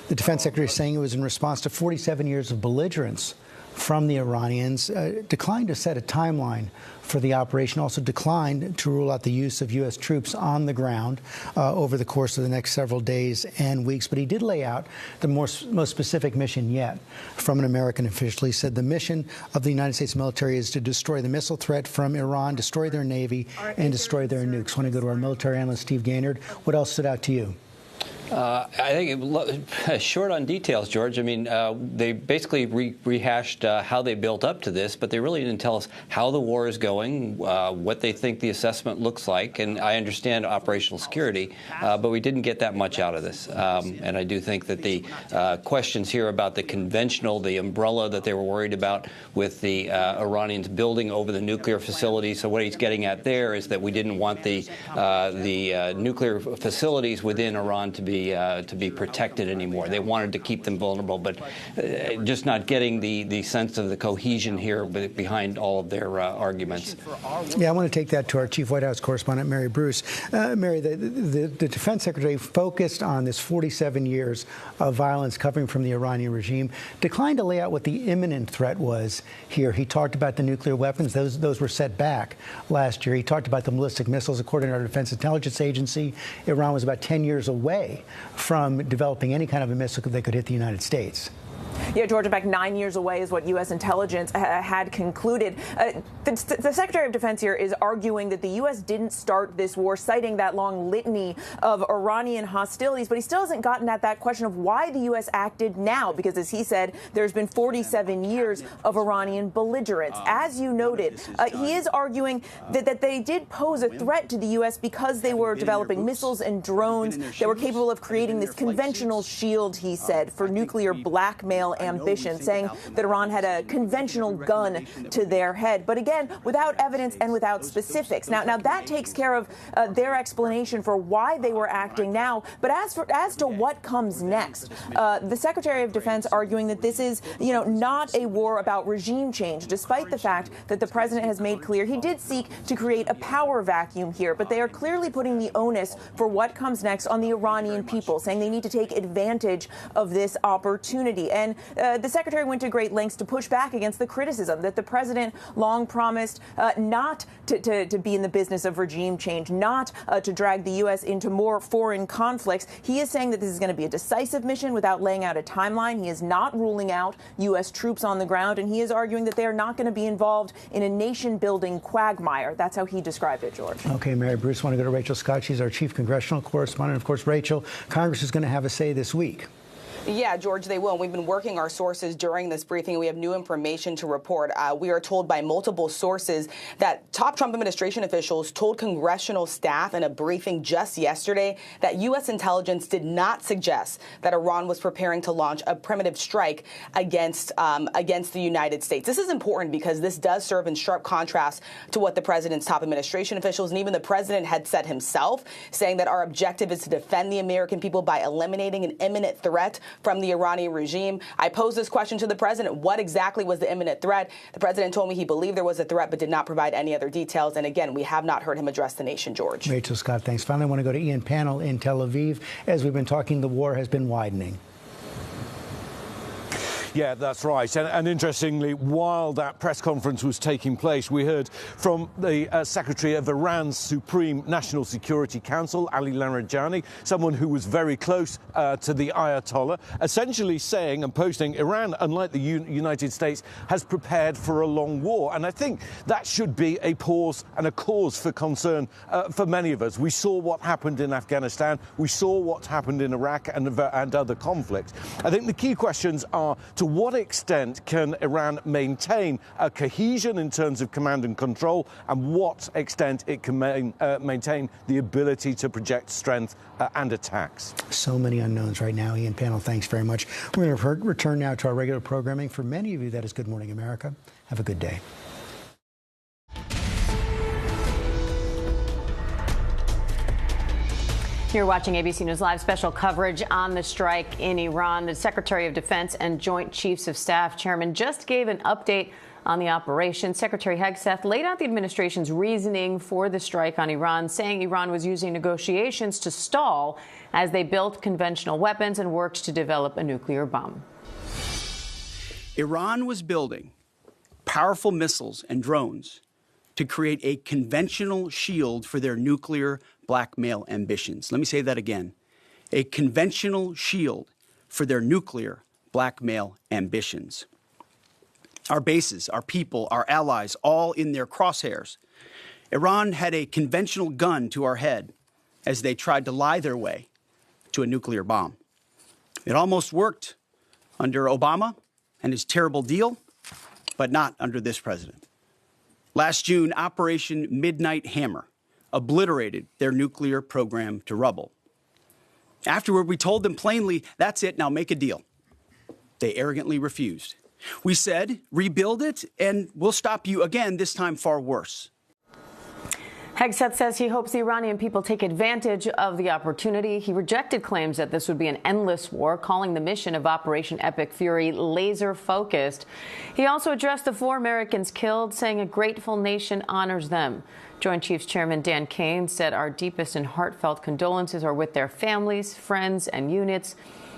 The Defense Secretary is saying it was in response to 47 years of belligerence from the Iranians, declined to set a timeline for the operation, also declined to rule out the use of U.S. troops on the ground over the course of the next several days and weeks. But he did lay out the most specific mission yet from an American official. He said the mission of the United States military is to destroy the missile threat from Iran, destroy their Navy, and destroy their nukes. I want to go to our military analyst, Steve Gaynor. What else stood out to you? I think short on details, George. I mean, they basically rehashed how they built up to this, but they really didn't tell us how the war is going, what they think the assessment looks like. And I understand operational security, but we didn't get that much out of this. And I do think that the questions here about the conventional, the umbrella that they were worried about with the Iranians building over the nuclear facilities. So what he's getting at there is that we didn't want the nuclear facilities within Iran to be protected anymore. They wanted to keep them vulnerable, but just not getting the sense of the cohesion here behind all of their arguments. Yeah, I want to take that to our chief White House correspondent, Mary Bruce. Mary, the Defense Secretary focused on this 47 years of violence coming from the Iranian regime, declined to lay out what the imminent threat was here. He talked about the nuclear weapons. Those were set back last year. He talked about the ballistic missiles. According to our Defense Intelligence Agency, Iran was about 10 years away from developing any kind of a missile that could hit the United States. Yeah, George, in fact, 9 years away is what U.S. intelligence had concluded. The Secretary of Defense here is arguing that the U.S. didn't start this war, citing that long litany of Iranian hostilities, but he still hasn't gotten at that question of why the U.S. acted now, because, as he said, there's been 47 years of Iranian belligerence. As you noted, he is arguing that they did pose a threat to the U.S. because they were developing missiles and drones that were capable of creating this conventional shield, he said, for nuclear blackmail ambition, saying that Iran had a conventional gun to their head. But again, without evidence and without specifics. Now that takes care of their explanation for why they were acting now. But as to what comes next, the Secretary of Defense arguing that this is, not a war about regime change, despite the fact that the president has made clear he did seek to create a power vacuum here. But they are clearly putting the onus for what comes next on the Iranian people, saying they need to take advantage of this opportunity. And the Secretary went to great lengths to push back against the criticism that the president long promised not to be in the business of regime change, not to drag the U.S. into more foreign conflicts. He is saying that this is going to be a decisive mission without laying out a timeline. He is not ruling out U.S. troops on the ground, and he is arguing that they are not going to be involved in a nation-building quagmire. That's how he described it, George. Okay, Mary Bruce, I want to go to Rachel Scott. She's our chief congressional correspondent. Of course, Rachel, Congress is going to have a say this week. Yeah, George, they will. And we've been working our sources during this briefing. We have new information to report. We are told by multiple sources that top Trump administration officials told congressional staff in a briefing just yesterday that U.S. intelligence did not suggest that Iran was preparing to launch a primitive strike against the United States. This is important because this does serve in sharp contrast to what the president's top administration officials and even the president had said himself, saying that our objective is to defend the American people by eliminating an imminent threat from the Iranian regime. I posed this question to the president. What exactly was the imminent threat? The president told me he believed there was a threat, but did not provide any other details. And again, we have not heard him address the nation, George. Rachel Scott, thanks. Finally, I want to go to Ian Pannell in Tel Aviv. As we've been talking, the war has been widening. Yeah, that's right. And interestingly, while that press conference was taking place, we heard from the Secretary of Iran's Supreme National Security Council, Ali Larijani, someone who was very close to the Ayatollah, essentially saying and posting Iran, unlike the United States, has prepared for a long war. And I think that should be a pause and a cause for concern for many of us. We saw what happened in Afghanistan. We saw what happened in Iraq and other conflicts. I think the key questions are, to what extent can Iran maintain a cohesion in terms of command and control, and what extent it can maintain the ability to project strength and attacks? So many unknowns right now. Ian, panel, thanks very much. We're going to return now to our regular programming. For many of you, that is Good Morning America. Have a good day. You're watching ABC News Live special coverage on the strike in Iran. The Secretary of Defense and Joint Chiefs of Staff Chairman just gave an update on the operation. Secretary Hegseth laid out the administration's reasoning for the strike on Iran, saying Iran was using negotiations to stall as they built conventional weapons and worked to develop a nuclear bomb. Iran was building powerful missiles and drones to create a conventional shield for their nuclear blackmail ambitions. Let me say that again. A conventional shield for their nuclear blackmail ambitions. Our bases, our people, our allies, all in their crosshairs. Iran had a conventional gun to our head as they tried to lie their way to a nuclear bomb. It almost worked under Obama and his terrible deal, but not under this president. Last June, Operation Midnight Hammer obliterated their nuclear program to rubble. Afterward, we told them plainly, that's it, now make a deal. They arrogantly refused. We said, rebuild it, and we'll stop you again, this time far worse. Hegseth says he hopes the Iranian people take advantage of the opportunity. He rejected claims that this would be an endless war, calling the mission of Operation Epic Fury laser-focused. He also addressed the 4 Americans killed, saying a grateful nation honors them. Joint Chiefs Chairman Dan Kane said our deepest and heartfelt condolences are with their families, friends, and units.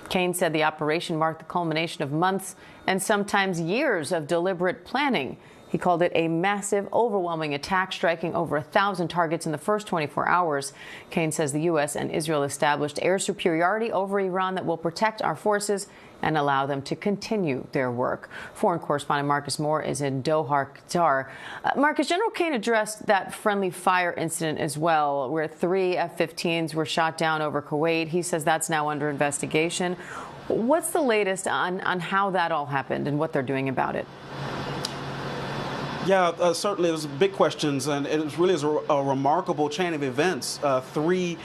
Kane said the operation marked the culmination of months and sometimes years of deliberate planning. He called it a massive, overwhelming attack, striking over 1,000 targets in the first 24 hours. Kane says the U.S. and Israel established air superiority over Iran that will protect our forces and allow them to continue their work. Foreign correspondent Marcus Moore is in Doha, Qatar. Marcus, General Kane addressed that friendly fire incident as well, where 3 F-15s were shot down over Kuwait. He says that's now under investigation. What's the latest on how that all happened and what they're doing about it? Yeah, certainly there's big questions, and it really is a remarkable chain of events. 3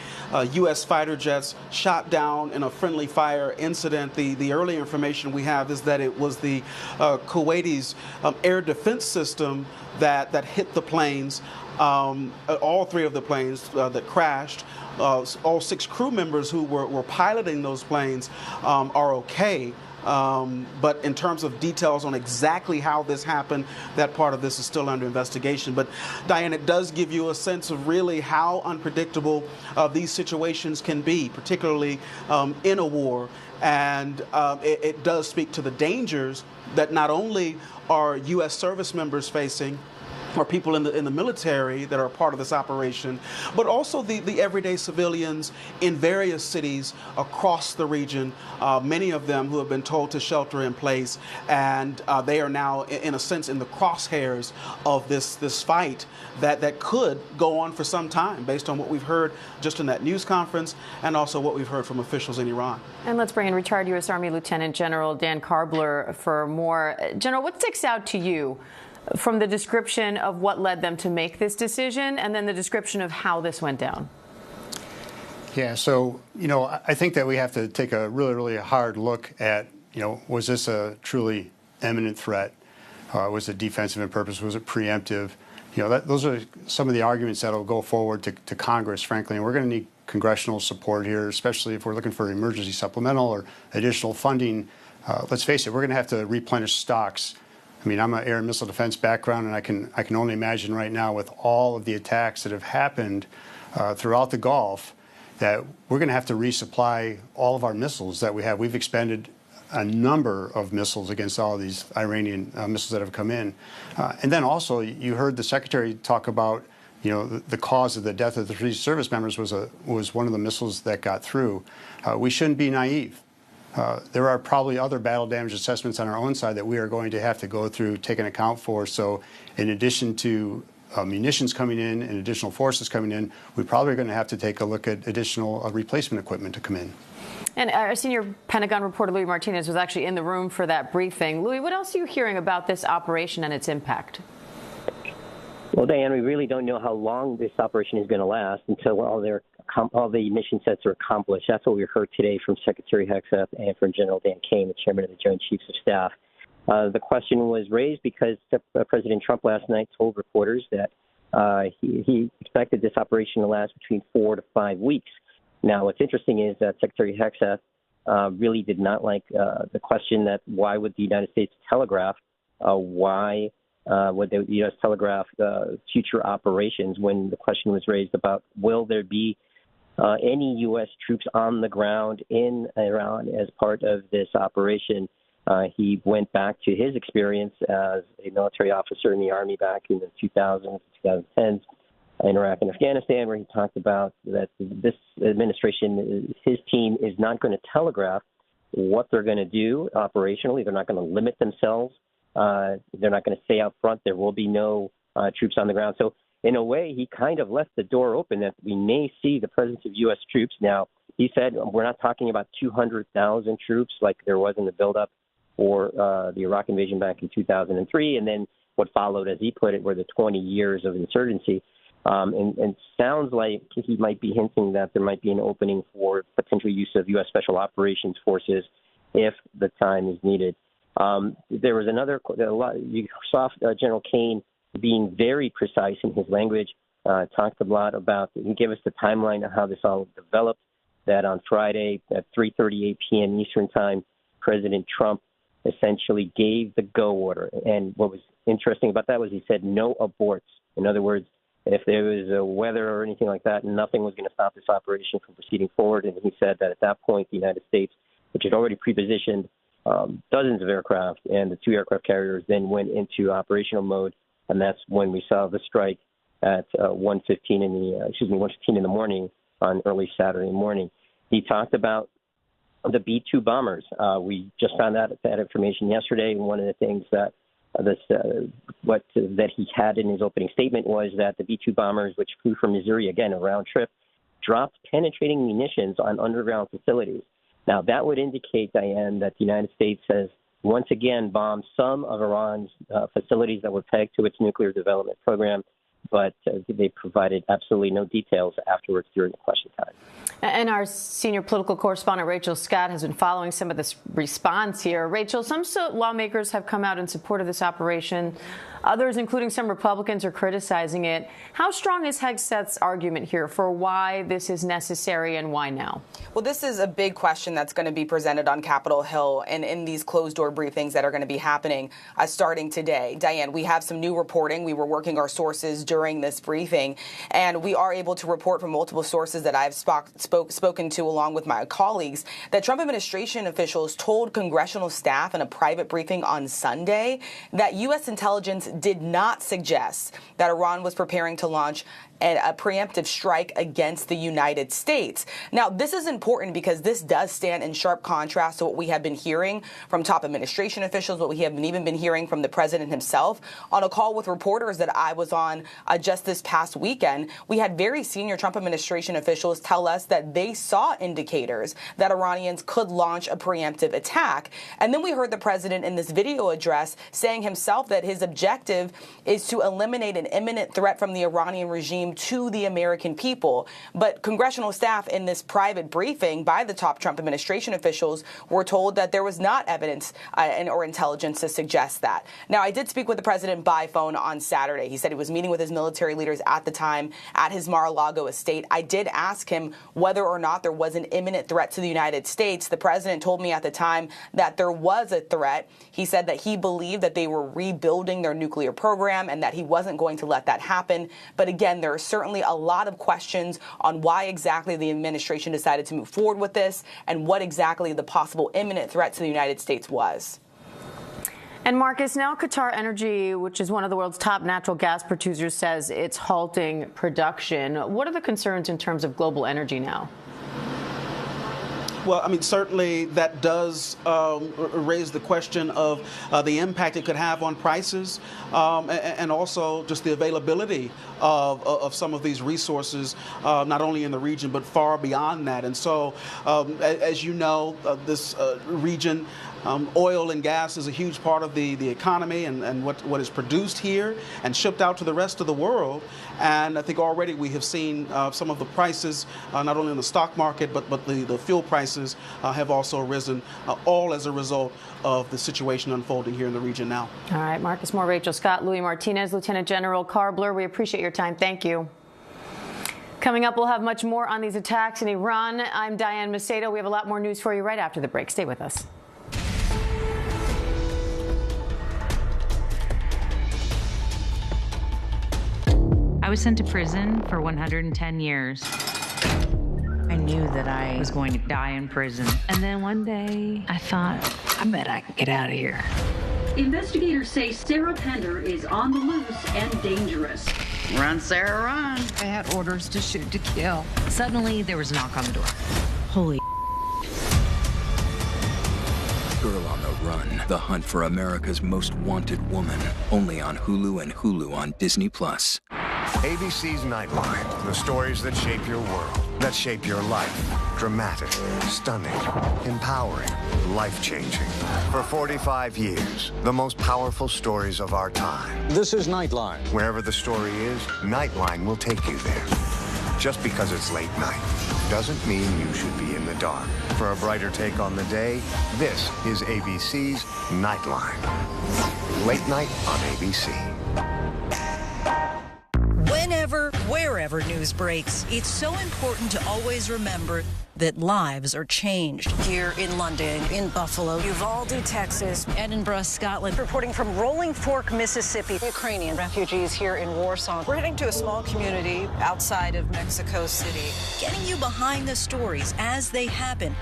U.S. fighter jets shot down in a friendly fire incident. The early information we have is that it was the Kuwaitis' air defense system that hit the planes. All 3 of the planes that crashed. All 6 crew members who were piloting those planes are okay. But in terms of details on exactly how this happened, that part of this is still under investigation. But, Diane, it does give you a sense of really how unpredictable these situations can be, particularly in a war. And it does speak to the dangers that not only are U.S. service members facing, or people in the military that are part of this operation, but also the everyday civilians in various cities across the region, many of them who have been told to shelter in place, and they are now, in a sense, in the crosshairs of this fight that could go on for some time, based on what we've heard just in that news conference and also what we've heard from officials in Iran. And let's bring in retired U.S. Army Lieutenant General Dan Karbler for more. General, what sticks out to you from the description of what led them to make this decision, and then the description of how this went down? Yeah, so, I think that we have to take a really, really hard look at, was this a truly imminent threat? Was it defensive in purpose? Was it preemptive? Those are some of the arguments that will go forward to Congress, frankly, and we're going to need congressional support here, especially if we're looking for emergency supplemental or additional funding. Let's face it, we're going to have to replenish stocks. I mean, I'm an air and missile defense background, and I can only imagine right now, with all of the attacks that have happened throughout the Gulf, that we're going to have to resupply all of our missiles that we have. We've expended a number of missiles against all of these Iranian missiles that have come in. And then also, you heard the Secretary talk about, the cause of the death of the 3 service members was one of the missiles that got through. We shouldn't be naive. There are probably other battle damage assessments on our own side that we are going to have to go through, take an account for. So in addition to munitions coming in and additional forces coming in, we probably are going to have to take a look at additional replacement equipment to come in. And our senior Pentagon reporter, Louis Martinez, was actually in the room for that briefing. Louis, what else are you hearing about this operation and its impact? Well, Diane, we really don't know how long this operation is going to last until all the mission sets are accomplished. That's what we heard today from Secretary Hegseth and from General Dan Kane, the chairman of the Joint Chiefs of Staff. The question was raised because President Trump last night told reporters that he expected this operation to last between 4 to 5 weeks. Now, what's interesting is that Secretary Hegseth really did not like the question that why would the United States telegraph why would the U.S. telegraph future operations when the question was raised about will there be any U.S. troops on the ground in Iran as part of this operation. He went back to his experience as a military officer in the Army back in the 2000s, 2010s in Iraq and Afghanistan, where he talked about that this administration, his team is not going to telegraph what they're going to do operationally. They're not going to limit themselves. They're not going to say out front there will be no troops on the ground. So in a way, he kind of left the door open that we may see the presence of U.S. troops. Now, he said we're not talking about 200,000 troops like there was in the buildup for the Iraq invasion back in 2003, and then what followed, as he put it, were the 20 years of insurgency. And sounds like he might be hinting that there might be an opening for potential use of U.S. Special Operations Forces if the time is needed. There was you saw General Kane being very precise in his language, talked a lot about, he gave us the timeline of how this all developed, that on Friday at 3:38 p.m. Eastern Time, President Trump essentially gave the go order. And what was interesting about that was he said no aborts. In other words, if there was a weather or anything like that, nothing was going to stop this operation from proceeding forward. And he said that at that point, the United States, which had already pre-positioned dozens of aircraft, and the 2 aircraft carriers then went into operational mode. And that's when we saw the strike at 1:15 in the morning on early Saturday morning. He talked about the B-2 bombers. We just found out that information yesterday, and one of the things that that he had in his opening statement was that the B-2 bombers, which flew from Missouri, again, a round trip, dropped penetrating munitions on underground facilities. Now, that would indicate, Diane, that the United States has once again bombed some of Iran's facilities that were pegged to its nuclear development program, but they provided absolutely no details afterwards during the question time. And our senior political correspondent, Rachel Scott, has been following some of this response here. Rachel, some lawmakers have come out in support of this operation. Others, including some Republicans, are criticizing it. How strong is Hegseth's argument here for why this is necessary and why now? Well, this is a big question that's going to be presented on Capitol Hill and in these closed-door briefings that are going to be happening starting today. Diane, we have some new reporting. We were working our sources during this briefing, and we are able to report from multiple sources that I've spoken to along with my colleagues that Trump administration officials told congressional staff in a private briefing on Sunday that U.S. intelligence did not suggest that Iran was preparing to launch a preemptive strike against the United States. Now, this is important because this does stand in sharp contrast to what we have been hearing from top administration officials, what we have even been hearing from the president himself. On a call with reporters that I was on just this past weekend, we had very senior Trump administration officials tell us that they saw indicators that Iranians could launch a preemptive attack. And then we heard the president in this video address saying himself that his objective is to eliminate an imminent threat from the Iranian regime to the American people. But congressional staff in this private briefing by the top Trump administration officials were told that there was not evidence or intelligence to suggest that. Now, I did speak with the president by phone on Saturday. He said he was meeting with his military leaders at the time at his Mar-a-Lago estate. I did ask him whether or not there was an imminent threat to the United States. The president told me at the time that there was a threat. He said that he believed that they were rebuilding their nuclear program and that he wasn't going to let that happen. But again, there are certainly a lot of questions on why exactly the administration decided to move forward with this and what exactly the possible imminent threat to the United States was. And Marcus, now Qatar Energy, which is one of the world's top natural gas producers, says it's halting production. What are the concerns in terms of global energy now? Well, I mean, certainly that does raise the question of the impact it could have on prices and also just the availability of some of these resources, not only in the region, but far beyond that. And so, as you know, this region, oil and gas is a huge part of the economy and what is produced here and shipped out to the rest of the world. And I think already we have seen some of the prices, not only in the stock market, but the fuel prices have also risen, all as a result of the situation unfolding here in the region now. All right, Marcus Moore, Rachel Scott, Louis Martinez, Lieutenant General Karbler, we appreciate your time. Thank you. Coming up, we'll have much more on these attacks in Iran. I'm Diane Macedo. We have a lot more news for you right after the break. Stay with us. I was sent to prison for 110 years. I knew that I was going to die in prison. And then one day, I thought, I bet I can get out of here. Investigators say Sarah Pender is on the loose and dangerous. Run, Sarah, run. I had orders to shoot to kill. Suddenly, there was a knock on the door. Holy Girl on the Run, the hunt for America's most wanted woman. Only on Hulu and Hulu on Disney+. ABC's Nightline, the stories that shape your world, that shape your life. Dramatic, stunning, empowering, life-changing. For 45 years, the most powerful stories of our time. This is Nightline. Wherever the story is, Nightline will take you there. Just because it's late night doesn't mean you should be in the dark. For a brighter take on the day, this is ABC's Nightline. Late night on ABC. Whenever, wherever news breaks, it's so important to always remember that lives are changed. Here in London, in Buffalo, Uvalde, Texas, Edinburgh, Scotland. Reporting from Rolling Fork, Mississippi. Ukrainian refugees here in Warsaw. We're heading to a small community outside of Mexico City. Getting you behind the stories as they happen.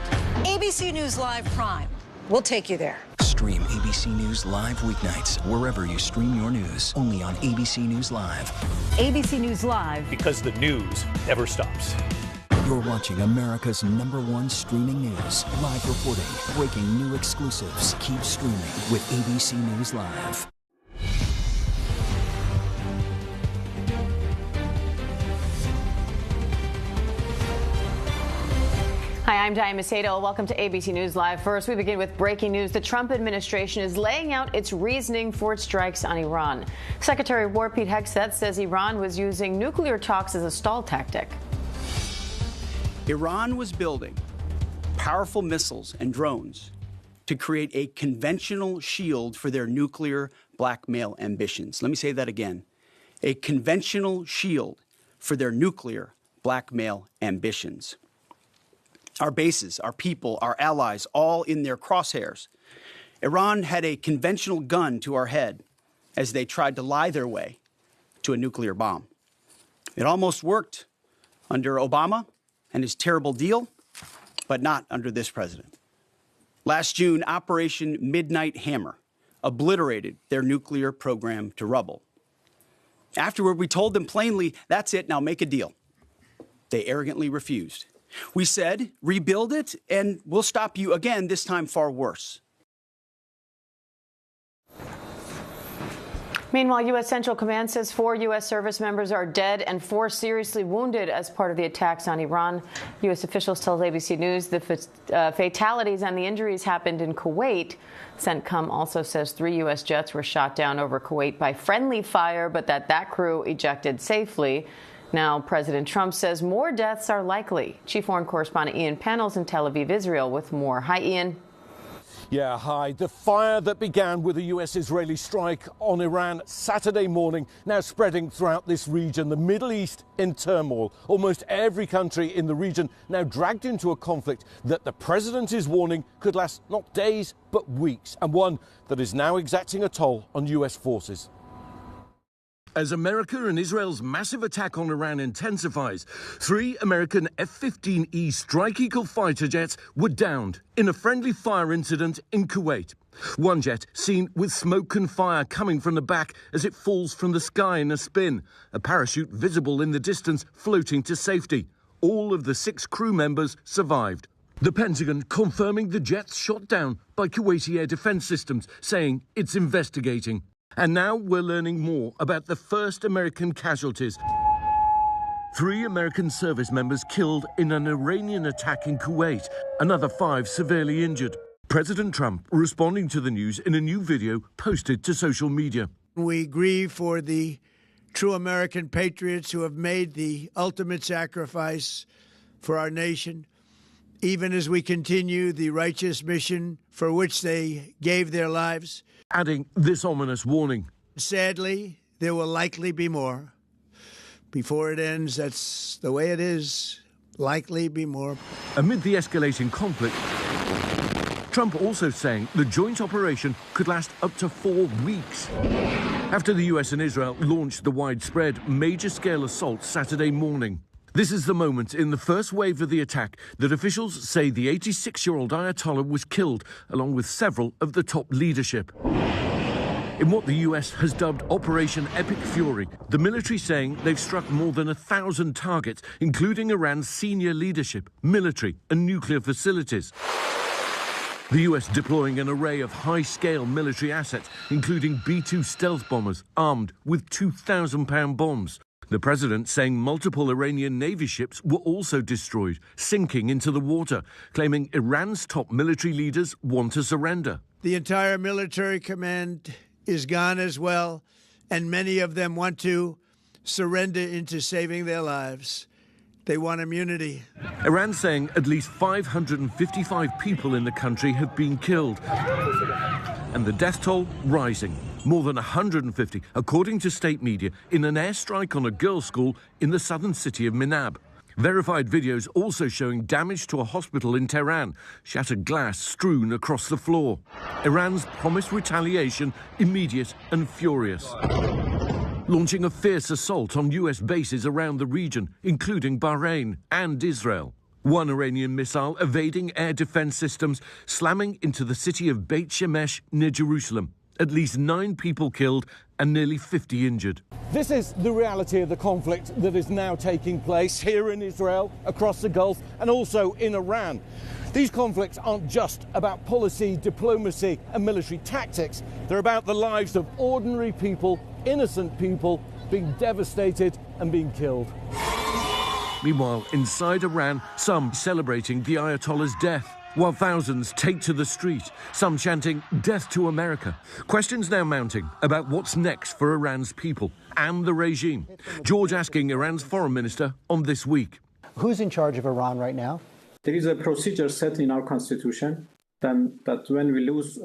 ABC News Live Prime. We'll take you there. Stream ABC News Live weeknights wherever you stream your news. Only on ABC News Live. ABC News Live. Because the news never stops. You're watching America's #1 streaming news. Live reporting, breaking new exclusives. Keep streaming with ABC News Live. Hi, I'm Diane Macedo. Welcome to ABC News Live. First, we begin with breaking news. The Trump administration is laying out its reasoning for its strikes on Iran. Secretary of War Pete Hegseth says Iran was using nuclear talks as a stall tactic. Iran was building powerful missiles and drones to create a conventional shield for their nuclear blackmail ambitions. Let me say that again. A conventional shield for their nuclear blackmail ambitions. Our bases, our people, our allies, all in their crosshairs. Iran had a conventional gun to our head as they tried to lie their way to a nuclear bomb. It almost worked under Obama and his terrible deal, but not under this president. Last June, Operation Midnight Hammer obliterated their nuclear program to rubble. Afterward, we told them plainly, that's it, now make a deal. They arrogantly refused. We said, rebuild it, and we'll stop you again, this time far worse. Meanwhile, U.S. Central Command says 4 U.S. service members are dead and 4 seriously wounded as part of the attacks on Iran. U.S. officials tell ABC News the fatalities and the injuries happened in Kuwait. CENTCOM also says 3 U.S. jets were shot down over Kuwait by friendly fire, but that crew ejected safely. Now, President Trump says more deaths are likely. Chief Foreign Correspondent Ian Pennell's in Tel Aviv, Israel, with more. Hi, Ian. Yeah, hi. The fire that began with a U.S. Israeli strike on Iran Saturday morning now spreading throughout this region. The Middle East in turmoil. Almost every country in the region now dragged into a conflict that the president is warning could last not days but weeks, and one that is now exacting a toll on U.S. forces. As America and Israel's massive attack on Iran intensifies, 3 American F-15E Strike Eagle fighter jets were downed in a friendly fire incident in Kuwait. One jet seen with smoke and fire coming from the back as it falls from the sky in a spin. A parachute visible in the distance floating to safety. All of the 6 crew members survived. The Pentagon confirming the jets shot down by Kuwaiti Air Defense Systems, saying it's investigating. And now we're learning more about the first American casualties. 3 American service members killed in an Iranian attack in Kuwait, another 5 severely injured. President Trump responding to the news in a new video posted to social media. We grieve for the true American patriots who have made the ultimate sacrifice for our nation, even as we continue the righteous mission for which they gave their lives. Adding this ominous warning. Sadly, there will likely be more. Before it ends, that's the way it is. Likely be more. Amid the escalating conflict, Trump also saying the joint operation could last up to 4 weeks. After the U.S. and Israel launched the widespread, major-scale assault Saturday morning. This is the moment in the first wave of the attack that officials say the 86-year-old Ayatollah was killed, along with several of the top leadership. In what the U.S. has dubbed Operation Epic Fury, the military saying they've struck more than 1,000 targets, including Iran's senior leadership, military and nuclear facilities. The U.S. deploying an array of high-scale military assets, including B-2 stealth bombers armed with 2,000-pound bombs. The president saying multiple Iranian Navy ships were also destroyed, sinking into the water, claiming Iran's top military leaders want to surrender. The entire military command is gone as well, and many of them want to surrender into saving their lives. They want immunity. Iran saying at least 555 people in the country have been killed, and the death toll rising. More than 150, according to state media, in an airstrike on a girls' school in the southern city of Minab. Verified videos also showing damage to a hospital in Tehran, shattered glass strewn across the floor. Iran's promised retaliation, immediate and furious. Launching a fierce assault on U.S. bases around the region, including Bahrain and Israel. One Iranian missile evading air defense systems, slamming into the city of Beit Shemesh near Jerusalem. At least 9 people killed and nearly 50 injured. This is the reality of the conflict that is now taking place here in Israel, across the Gulf, and also in Iran. These conflicts aren't just about policy, diplomacy, and military tactics. They're about the lives of ordinary people, innocent people, being devastated and being killed. Meanwhile, inside Iran, some celebrating the Ayatollah's death, while thousands take to the street, some chanting death to America. Questions now mounting about what's next for Iran's people and the regime. George asking Iran's foreign minister on This Week. Who's in charge of Iran right now? There is a procedure set in our constitution that when we lose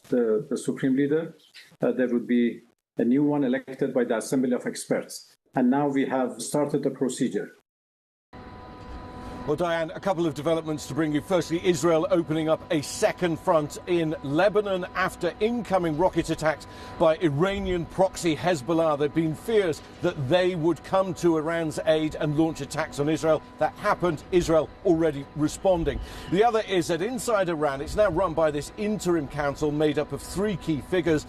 the supreme leader, there would be a new one elected by the Assembly of Experts. And now we have started the procedure. Well, Diane, a couple of developments to bring you. Firstly, Israel opening up a second front in Lebanon after incoming rocket attacks by Iranian proxy Hezbollah. There have been fears that they would come to Iran's aid and launch attacks on Israel. That happened. Israel already responding. The other is that inside Iran, it's now run by this interim council made up of 3 key figures.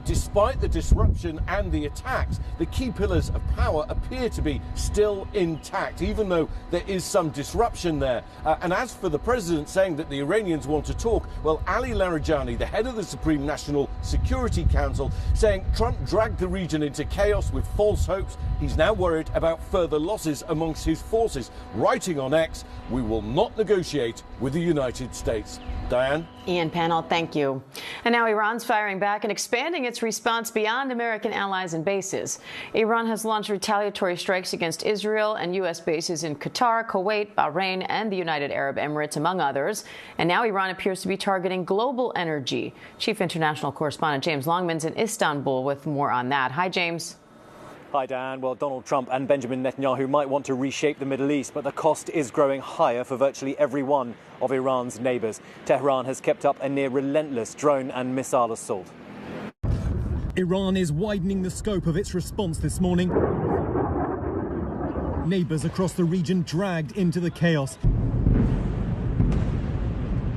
Despite the disruption and the attacks, the key pillars of power appear to be still intact, even though there is some disruption there. And as for the president saying that the Iranians want to talk, well, Ali Larijani, the head of the Supreme National Security Council, saying Trump dragged the region into chaos with false hopes. He's now worried about further losses amongst his forces. Writing on X, we will not negotiate with the United States. Diane? Ian Panel, thank you. And now Iran's firing back and expanding its response beyond American allies and bases. Iran has launched retaliatory strikes against Israel and U.S. bases in Qatar, Kuwait, Bahrain, and the United Arab Emirates, among others. And now Iran appears to be targeting global energy. Chief International Correspondent James Longman's in Istanbul with more on that. Hi, James. Hi, Dan. Well, Donald Trump and Benjamin Netanyahu might want to reshape the Middle East, but the cost is growing higher for virtually every one of Iran's neighbours. Tehran has kept up a near relentless drone and missile assault. Iran is widening the scope of its response this morning. Neighbors across the region dragged into the chaos.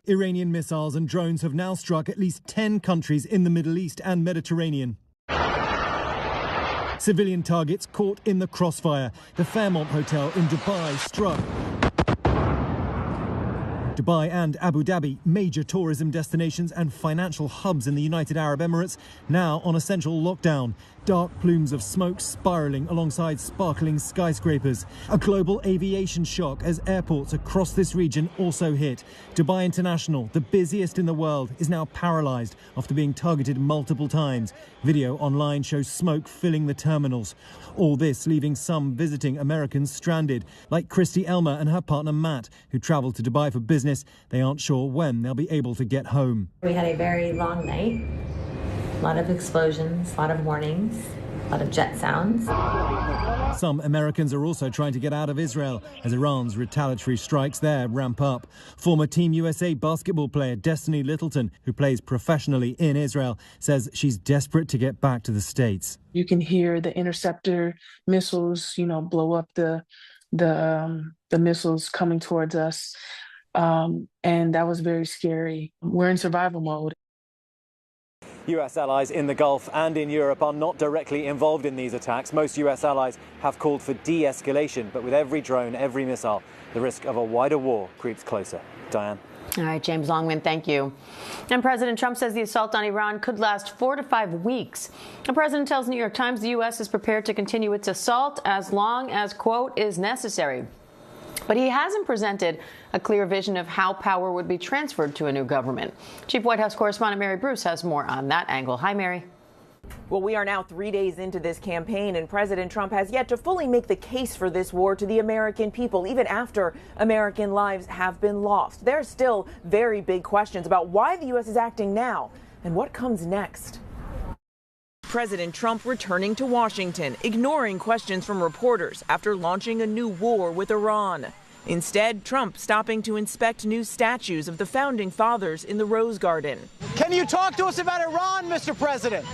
Iranian missiles and drones have now struck at least 10 countries in the Middle East and Mediterranean. Civilian targets caught in the crossfire. The Fairmont Hotel in Dubai struck. Dubai and Abu Dhabi, major tourism destinations and financial hubs in the United Arab Emirates, now on essential lockdown. Dark plumes of smoke spiralling alongside sparkling skyscrapers. A global aviation shock as airports across this region also hit. Dubai International, the busiest in the world, is now paralyzed after being targeted multiple times. Video online shows smoke filling the terminals. All this leaving some visiting Americans stranded, like Christy Elmer and her partner Matt, who traveled to Dubai for business. They aren't sure when they'll be able to get home. We had a very long night. A lot of explosions, a lot of warnings, a lot of jet sounds. Some Americans are also trying to get out of Israel as Iran's retaliatory strikes there ramp up. Former Team USA basketball player Destiny Littleton, who plays professionally in Israel, says she's desperate to get back to the States. You can hear the interceptor missiles, blow up the missiles coming towards us. And that was very scary. We're in survival mode. U.S. allies in the Gulf and in Europe are not directly involved in these attacks. Most U.S. allies have called for de-escalation, but with every drone, every missile, the risk of a wider war creeps closer. Diane. All right, James Longman, thank you. And President Trump says the assault on Iran could last 4 to 5 weeks. The president tells New York Times the U.S. is prepared to continue its assault as long as, quote, is necessary. But he hasn't presented a clear vision of how power would be transferred to a new government. Chief White House correspondent Mary Bruce has more on that angle. Hi, Mary. Well, we are now 3 days into this campaign, and President Trump has yet to fully make the case for this war to the American people, even after American lives have been lost. There are still very big questions about why the U.S. is acting now and what comes next. President Trump returning to Washington, ignoring questions from reporters after launching a new war with Iran. Instead, Trump stopping to inspect new statues of the founding fathers in the Rose Garden. Can you talk to us about Iran, Mr. President?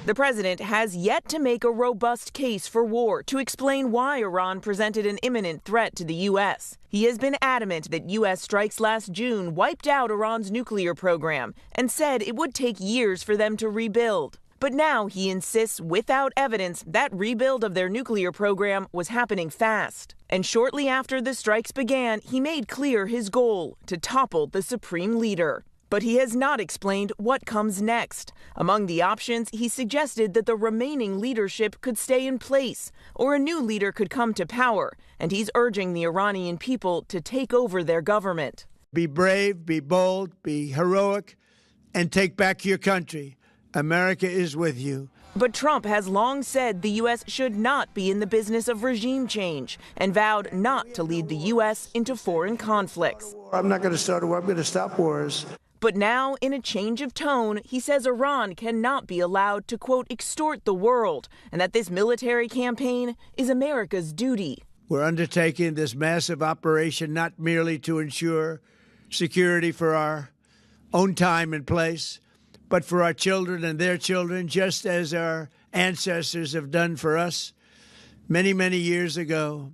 The president has yet to make a robust case for war to explain why Iran presented an imminent threat to the U.S. He has been adamant that U.S. strikes last June wiped out Iran's nuclear program and said it would take years for them to rebuild. But now he insists without evidence that rebuild of their nuclear program was happening fast. And shortly after the strikes began, he made clear his goal to topple the supreme leader. But he has not explained what comes next. Among the options, he suggested that the remaining leadership could stay in place, or a new leader could come to power, and he's urging the Iranian people to take over their government. Be brave, be bold, be heroic, and take back your country. America is with you. But Trump has long said the U.S. should not be in the business of regime change and vowed not to lead the U.S. into foreign conflicts. I'm not going to start a war. I'm going to stop wars. But now, in a change of tone, he says Iran cannot be allowed to, quote, extort the world, and that this military campaign is America's duty. We're undertaking this massive operation not merely to ensure security for our own time and place, but for our children and their children, just as our ancestors have done for us many, many years ago.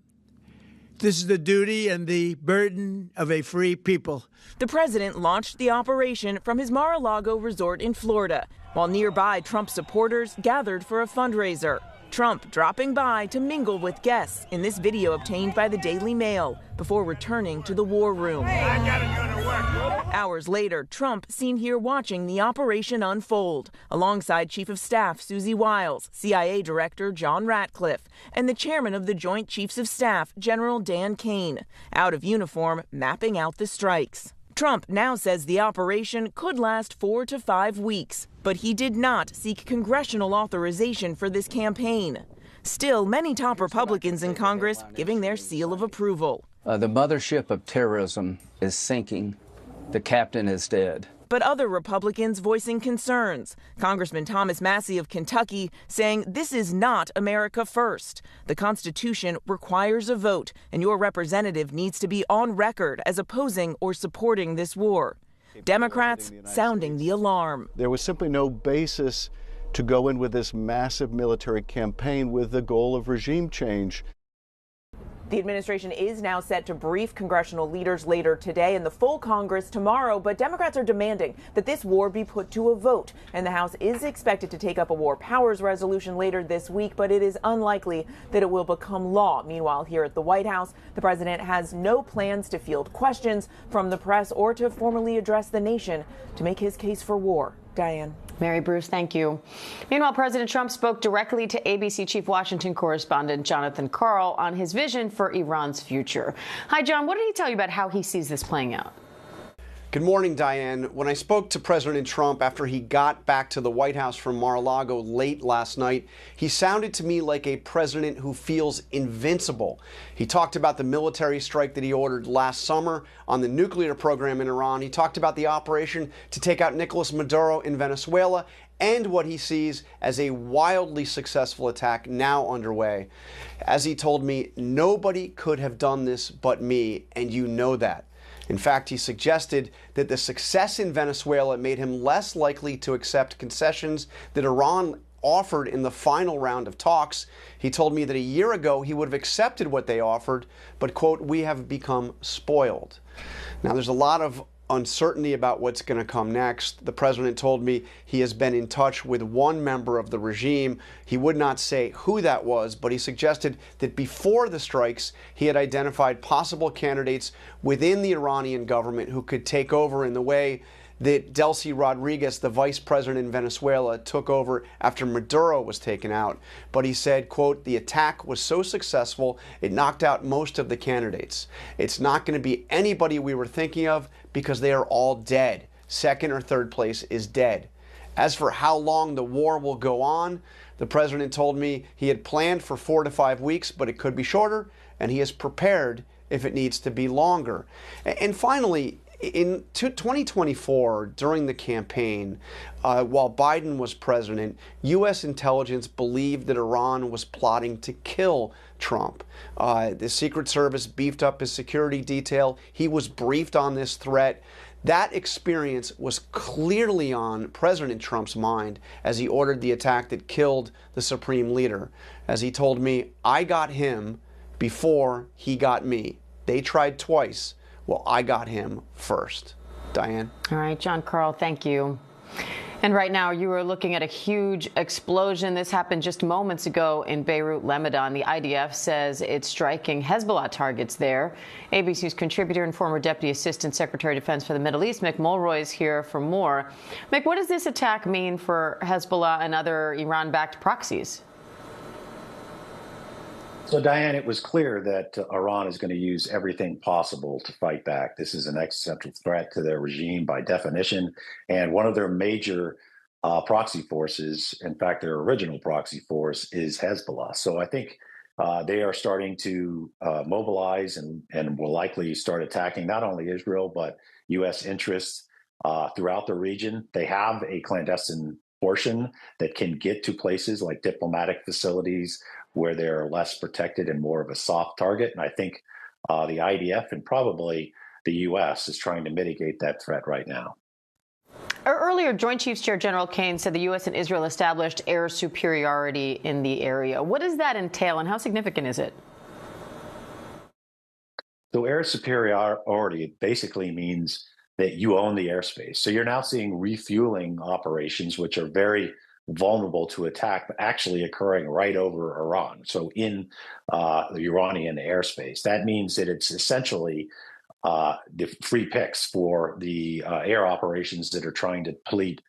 This is the duty and the burden of a free people. The president launched the operation from his Mar-a-Lago resort in Florida, while nearby Trump supporters gathered for a fundraiser. Trump dropping by to mingle with guests in this video obtained by the Daily Mail before returning to the war room. Hours later, Trump seen here watching the operation unfold alongside Chief of Staff Susie Wiles, CIA Director John Ratcliffe, and the chairman of the Joint Chiefs of Staff, General Dan Kane, out of uniform mapping out the strikes. Trump now says the operation could last 4 to 5 weeks, but he did not seek congressional authorization for this campaign. Still, many top Republicans in Congress giving their seal of approval. The mothership of terrorism is sinking. The captain is dead. But other Republicans voicing concerns. Congressman Thomas Massey of Kentucky saying this is not America first. The Constitution requires a vote, and your representative needs to be on record as opposing or supporting this war. Democrats sounding the alarm. There was simply no basis to go in with this massive military campaign with the goal of regime change. The administration is now set to brief congressional leaders later today and the full Congress tomorrow, but Democrats are demanding that this war be put to a vote. And the House is expected to take up a war powers resolution later this week, but it is unlikely that it will become law. Meanwhile, here at the White House, the president has no plans to field questions from the press or to formally address the nation to make his case for war. Diane. Mary Bruce, thank you. Meanwhile, President Trump spoke directly to ABC Chief Washington correspondent Jonathan Karl on his vision for Iran's future. Hi, John. What did he tell you about how he sees this playing out? Good morning, Diane. When I spoke to President Trump after he got back to the White House from Mar-a-Lago late last night, he sounded to me like a president who feels invincible. He talked about the military strike that he ordered last summer on the nuclear program in Iran. He talked about the operation to take out Nicolas Maduro in Venezuela and what he sees as a wildly successful attack now underway. As he told me, nobody could have done this but me, and you know that. In fact, he suggested that the success in Venezuela made him less likely to accept concessions that Iran offered in the final round of talks. He told me that a year ago he would have accepted what they offered, but, quote, we have become spoiled. Now, there's a lot of uncertainty about what's going to come next. The president told me he has been in touch with one member of the regime. He would not say who that was, but he suggested that before the strikes, he had identified possible candidates within the Iranian government who could take over in the way that Delcy Rodriguez, the vice president in Venezuela, took over after Maduro was taken out. But he said, quote, the attack was so successful, it knocked out most of the candidates. It's not going to be anybody we were thinking of because they are all dead. Second or third place is dead. As for how long the war will go on, the president told me he had planned for 4 to 5 weeks, but it could be shorter, and he is prepared if it needs to be longer. And finally, in 2024, during the campaign, while Biden was president, U.S. intelligence believed that Iran was plotting to kill Trump. The Secret Service beefed up his security detail. He was briefed on this threat. That experience was clearly on President Trump's mind as he ordered the attack that killed the supreme leader. As he told me, I got him before he got me. They tried twice. Well, I got him first. Diane? All right, John Karl, thank you. And right now, you are looking at a huge explosion. This happened just moments ago in Beirut, Lebanon. The IDF says it's striking Hezbollah targets there. ABC's contributor and former Deputy Assistant Secretary of Defense for the Middle East, Mick Mulroy, is here for more. Mick, what does this attack mean for Hezbollah and other Iran-backed proxies? So, Diane, it was clear that Iran is going to use everything possible to fight back. This is an existential threat to their regime by definition. And one of their major proxy forces, in fact, their original proxy force, is Hezbollah. So I think they are starting to mobilize and will likely start attacking not only Israel, but U.S. interests throughout the region. They have a clandestine portion that can get to places like diplomatic facilities where they're less protected and more of a soft target. And I think the IDF and probably the U.S. is trying to mitigate that threat right now. Earlier, Joint Chiefs Chair General Kane said the U.S. and Israel established air superiority in the area. What does that entail and how significant is it? So air superiority basically means that you own the airspace. So you're now seeing refueling operations, which are very vulnerable to attack, but actually occurring right over Iran. So in the Iranian airspace, that means that it's essentially the free picks for the air operations that are trying to deplete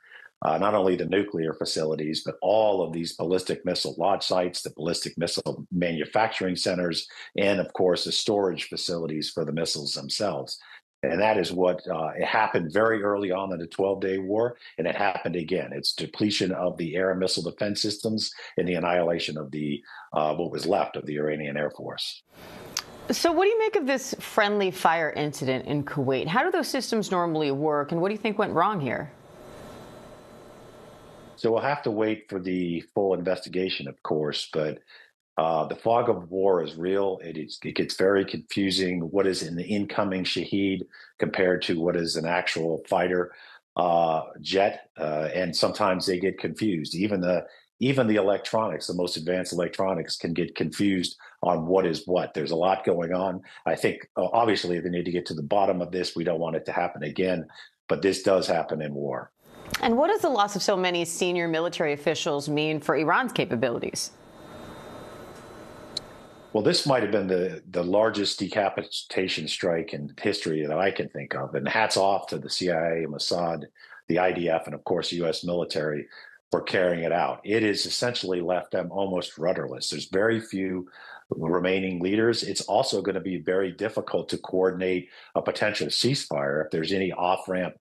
not only the nuclear facilities, but all of these ballistic missile launch sites, the ballistic missile manufacturing centers, and of course, the storage facilities for the missiles themselves. And that is what it happened very early on in the 12-day war, and it happened again. It's depletion of the air and missile defense systems and the annihilation of the what was left of the Iranian Air Force. So what do you make of this friendly fire incident in Kuwait? How do those systems normally work, and what do you think went wrong here? So we'll have to wait for the full investigation, of course, but the fog of war is real. It gets very confusing. What is an incoming Shaheed compared to what is an actual fighter? jet, and sometimes they get confused. Even the electronics, the most advanced electronics, can get confused on what is what. There's a lot going on. I think, obviously, they need to get to the bottom of this. We don't want it to happen again, but this does happen in war. And what does the loss of so many senior military officials mean for Iran's capabilities? Well, this might have been the largest decapitation strike in history that I can think of. And hats off to the CIA, Mossad, the IDF, and of course, U.S. military for carrying it out. It has essentially left them almost rudderless. There's very few remaining leaders. It's also going to be very difficult to coordinate a potential ceasefire if there's any off-ramp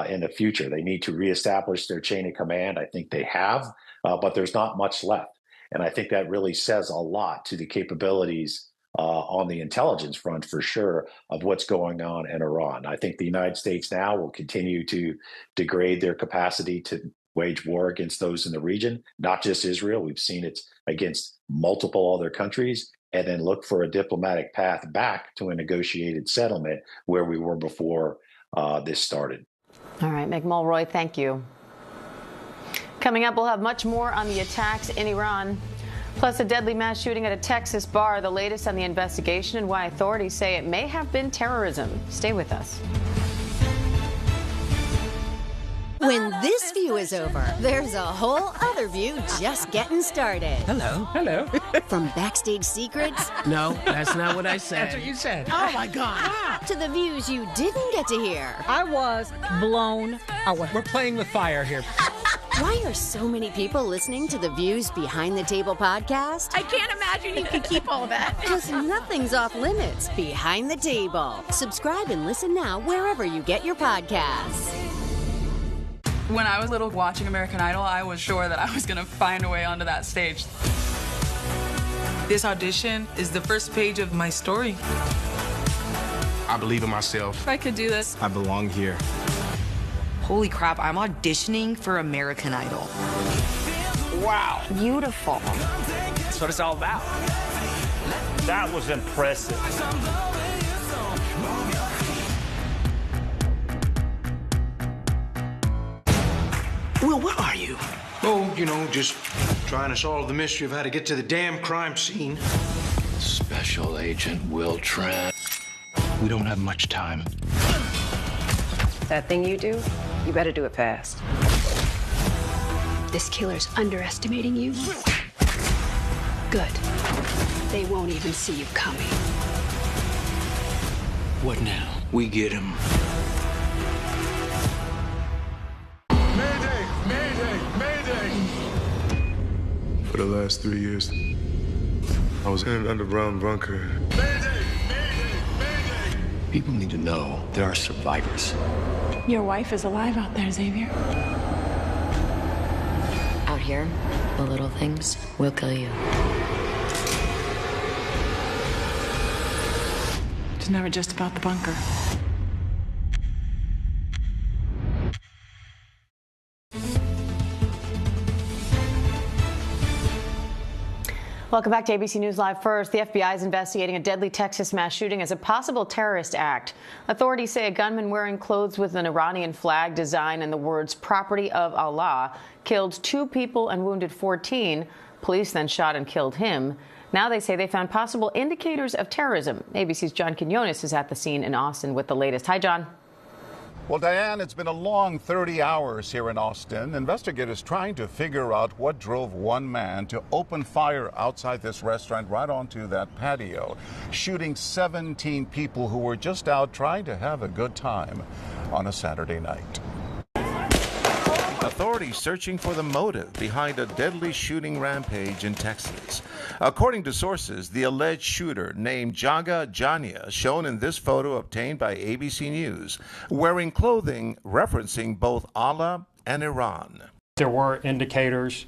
in the future. They need to reestablish their chain of command. I think they have, but there's not much left. And I think that really says a lot to the capabilities on the intelligence front, for sure, of what's going on in Iran. I think the United States now will continue to degrade their capacity to wage war against those in the region, not just Israel. We've seen it against multiple other countries, and then look for a diplomatic path back to a negotiated settlement where we were before this started. All right, Mick Mulroy, thank you. Coming up, we'll have much more on the attacks in Iran, plus a deadly mass shooting at a Texas bar, the latest on the investigation and why authorities say it may have been terrorism. Stay with us. When this view is over, there's a whole other view just getting started. Hello. Hello. From backstage secrets. No, that's not what I said. That's what you said. Oh, my God. To the views you didn't get to hear. I was blown away. We're playing with fire here. Why are so many people listening to the Views Behind the Table podcast? I can't imagine you can keep all that. Because nothing's off limits behind the table. Subscribe and listen now wherever you get your podcasts. When I was little watching American Idol, I was sure that I was going to find a way onto that stage. This audition is the first page of my story. I believe in myself. If I could do this, I belong here. Holy crap, I'm auditioning for American Idol. wow. Beautiful. That's what it's all about. That was impressive. Will, what are you? Oh, you know, just trying to solve the mystery of how to get to the damn crime scene. Special Agent Will Trent. We don't have much time. That thing you do, you better do it fast. This killer's underestimating you. Good. They won't even see you coming. What now? We get him. Mayday! Mayday! Mayday! For the last 3 years, I was in an underground bunker. People need to know there are survivors. Your wife is alive out there, Xavier. Out here, the little things will kill you. It's never just about the bunker. Welcome back to ABC News Live. First, the FBI is investigating a deadly Texas mass shooting as a possible terrorist act. Authorities say a gunman wearing clothes with an Iranian flag design and the words "Property of Allah" killed 2 people and wounded 14. Police then shot and killed him. Now they say they found possible indicators of terrorism. ABC's John Quinones is at the scene in Austin with the latest. Hi, John. Well, Diane, it's been a long 30 hours here in Austin. Investigators trying to figure out what drove one man to open fire outside this restaurant right onto that patio, shooting 17 people who were just out trying to have a good time on a Saturday night. Authorities searching for the motive behind a deadly shooting rampage in Texas. According to sources, the alleged shooter, named Jaga Jania, shown in this photo obtained by ABC News, wearing clothing referencing both Allah and Iran. There were indicators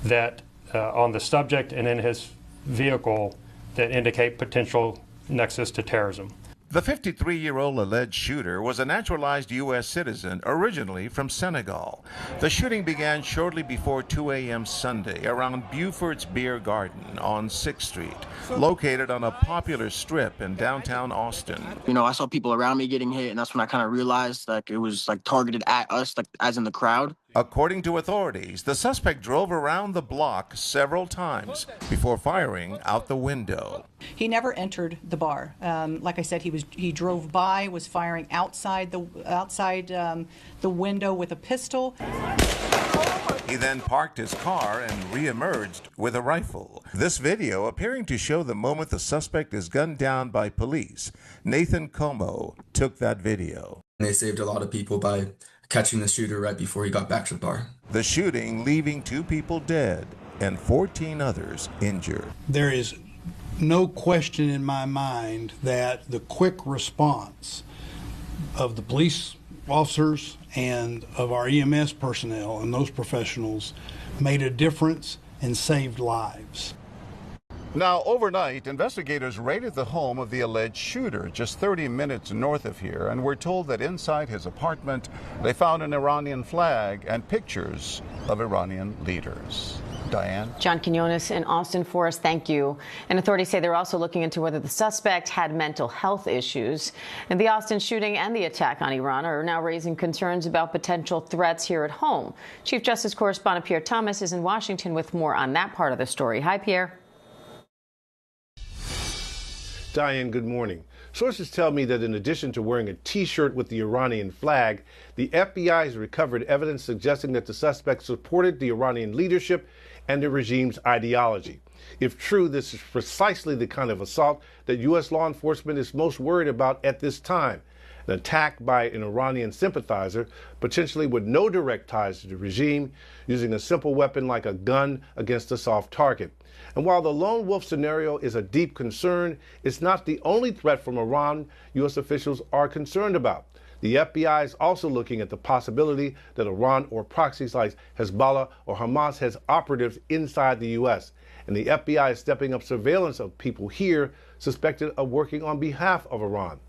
that on the subject and in his vehicle that indicate potential nexus to terrorism. The 53-year-old alleged shooter was a naturalized U.S. citizen originally from Senegal. The shooting began shortly before 2 a.m. Sunday around Buford's Beer Garden on 6th Street, located on a popular strip in downtown Austin. You know, I saw people around me getting hit, and that's when I kind of realized like it was like targeted at us, like as in the crowd. According to authorities, the suspect drove around the block several times before firing out the window. He never entered the bar. Like I said, he drove by, was firing outside the window with a pistol. He then parked his car and re-emerged with a rifle. This video appearing to show the moment the suspect is gunned down by police. Nathan Como took that video. They saved a lot of people by catching the shooter right before he got back to the bar. The shooting leaving 2 people dead and 14 others injured. There is no question in my mind that the quick response of the police officers and of our EMS personnel and those professionals made a difference and saved lives. Now, overnight, investigators raided the home of the alleged shooter just 30 minutes north of here, and we're told that inside his apartment, they found an Iranian flag and pictures of Iranian leaders. Diane? John Quinones in Austin for us, thank you. And authorities say they're also looking into whether the suspect had mental health issues. And the Austin shooting and the attack on Iran are now raising concerns about potential threats here at home. Chief Justice correspondent Pierre Thomas is in Washington with more on that part of the story. Hi, Pierre. Diane, good morning. Sources tell me that in addition to wearing a T-shirt with the Iranian flag, the FBI has recovered evidence suggesting that the suspect supported the Iranian leadership and the regime's ideology. If true, this is precisely the kind of assault that U.S. law enforcement is most worried about at this time. An attack by an Iranian sympathizer, potentially with no direct ties to the regime, using a simple weapon like a gun against a soft target. And while the lone wolf scenario is a deep concern, it's not the only threat from Iran U.S. officials are concerned about. The FBI is also looking at the possibility that Iran or proxies like Hezbollah or Hamas has operatives inside the U.S. And the FBI is stepping up surveillance of people here suspected of working on behalf of Iran.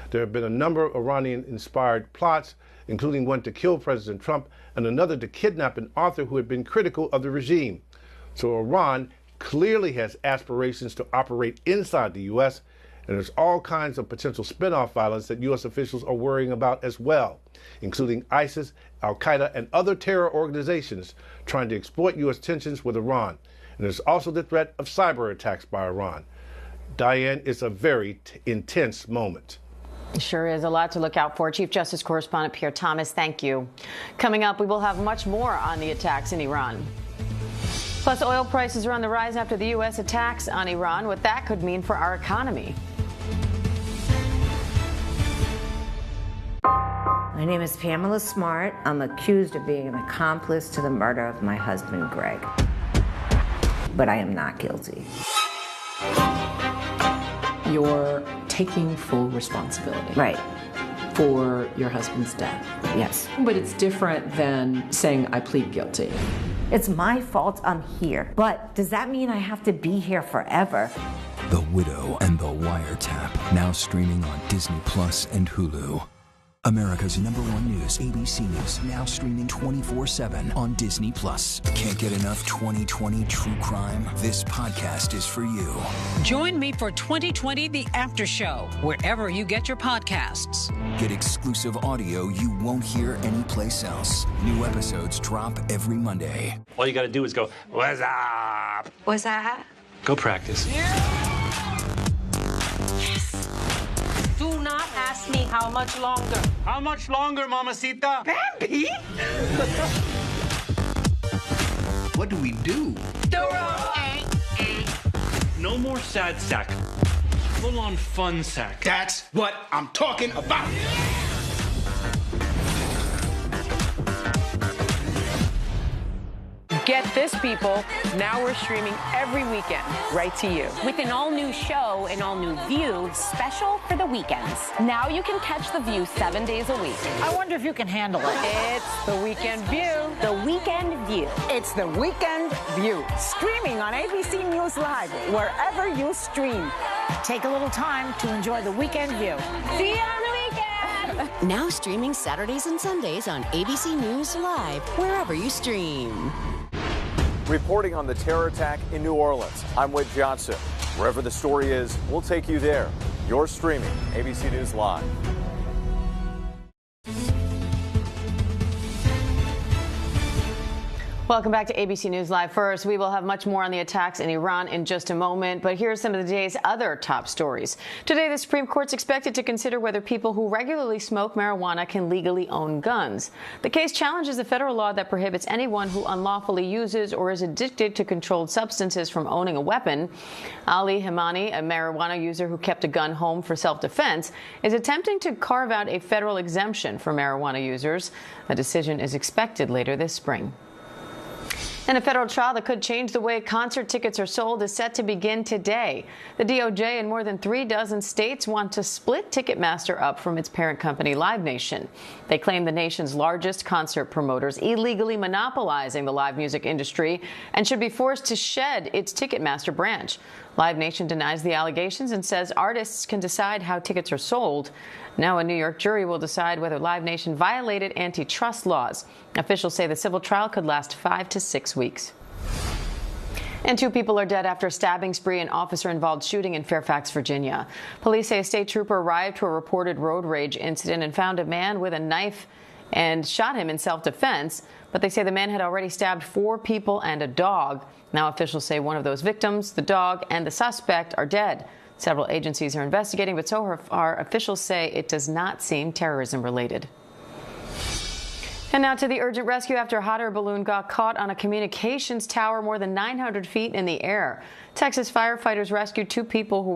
There have been a number of Iranian-inspired plots, including one to kill President Trump and another to kidnap an author who had been critical of the regime. So Iran clearly has aspirations to operate inside the U.S., and there's all kinds of potential spin-off violence that U.S. officials are worrying about as well, including ISIS, Al-Qaeda, and other terror organizations trying to exploit U.S. tensions with Iran. And there's also the threat of cyber attacks by Iran. Diane, it's a very intense moment. Sure is. A lot to look out for. Chief Justice correspondent Pierre Thomas, thank you. Coming up, we will have much more on the attacks in Iran. Plus, oil prices are on the rise after the U.S. attacks on Iran, what that could mean for our economy. My name is Pamela Smart. I'm accused of being an accomplice to the murder of my husband, Greg. But I am not guilty. You're taking full responsibility. Right. For your husband's death. Yes. But it's different than saying, I plead guilty. It's my fault I'm here. But does that mean I have to be here forever? The Widow and the Wiretap, now streaming on Disney Plus and Hulu. America's #1 news, ABC News, now streaming 24/7 on Disney Plus. Can't get enough 2020 true crime? This podcast is for you. Join me for 2020 The After Show, wherever you get your podcasts. Get exclusive audio you won't hear anyplace else. New episodes drop every Monday. All you got to do is go, what's up? What's that? Go practice. Do not ask me how much longer. How much longer, mamacita? Bambi? What do we do? No more sad sack. Full-on fun sack. That's what I'm talking about. Get this, people. Now we're streaming every weekend right to you. With an all-new show, an all-new View, special for the weekends. Now you can catch The View 7 days a week. I wonder if you can handle it. It's The Weekend View. The Weekend View. It's The Weekend View. Streaming on ABC News Live, wherever you stream. Take a little time to enjoy the weekend view. See you on the weekend! Now streaming Saturdays and Sundays on ABC News Live, wherever you stream. Reporting on the terror attack in New Orleans, I'm Whit Johnson. Wherever the story is, we'll take you there. You're streaming ABC News Live. Welcome back to ABC News Live. First, we will have much more on the attacks in Iran in just a moment, but here are some of the day's other top stories. Today, the Supreme Court's expected to consider whether people who regularly smoke marijuana can legally own guns. The case challenges a federal law that prohibits anyone who unlawfully uses or is addicted to controlled substances from owning a weapon. Ali Himani, a marijuana user who kept a gun home for self-defense, is attempting to carve out a federal exemption for marijuana users. A decision is expected later this spring. And a federal trial that could change the way concert tickets are sold is set to begin today. The DOJ and more than 36 states want to split Ticketmaster up from its parent company, Live Nation. They claim the nation's largest concert promoters illegally monopolizing the live music industry and should be forced to shed its Ticketmaster branch. Live Nation denies the allegations and says artists can decide how tickets are sold. Now a New York jury will decide whether Live Nation violated antitrust laws. Officials say the civil trial could last 5 to 6 weeks. And 2 people are dead after a stabbing spree and officer-involved shooting in Fairfax, Virginia. Police say a state trooper arrived to a reported road rage incident and found a man with a knife and shot him in self-defense. But they say the man had already stabbed 4 people and a dog. Now officials say one of those victims, the dog, and the suspect are dead. Several agencies are investigating, but so far officials say it does not seem terrorism-related. And now to the urgent rescue after a hot air balloon got caught on a communications tower more than 900 feet in the air. Texas firefighters rescued 2 people who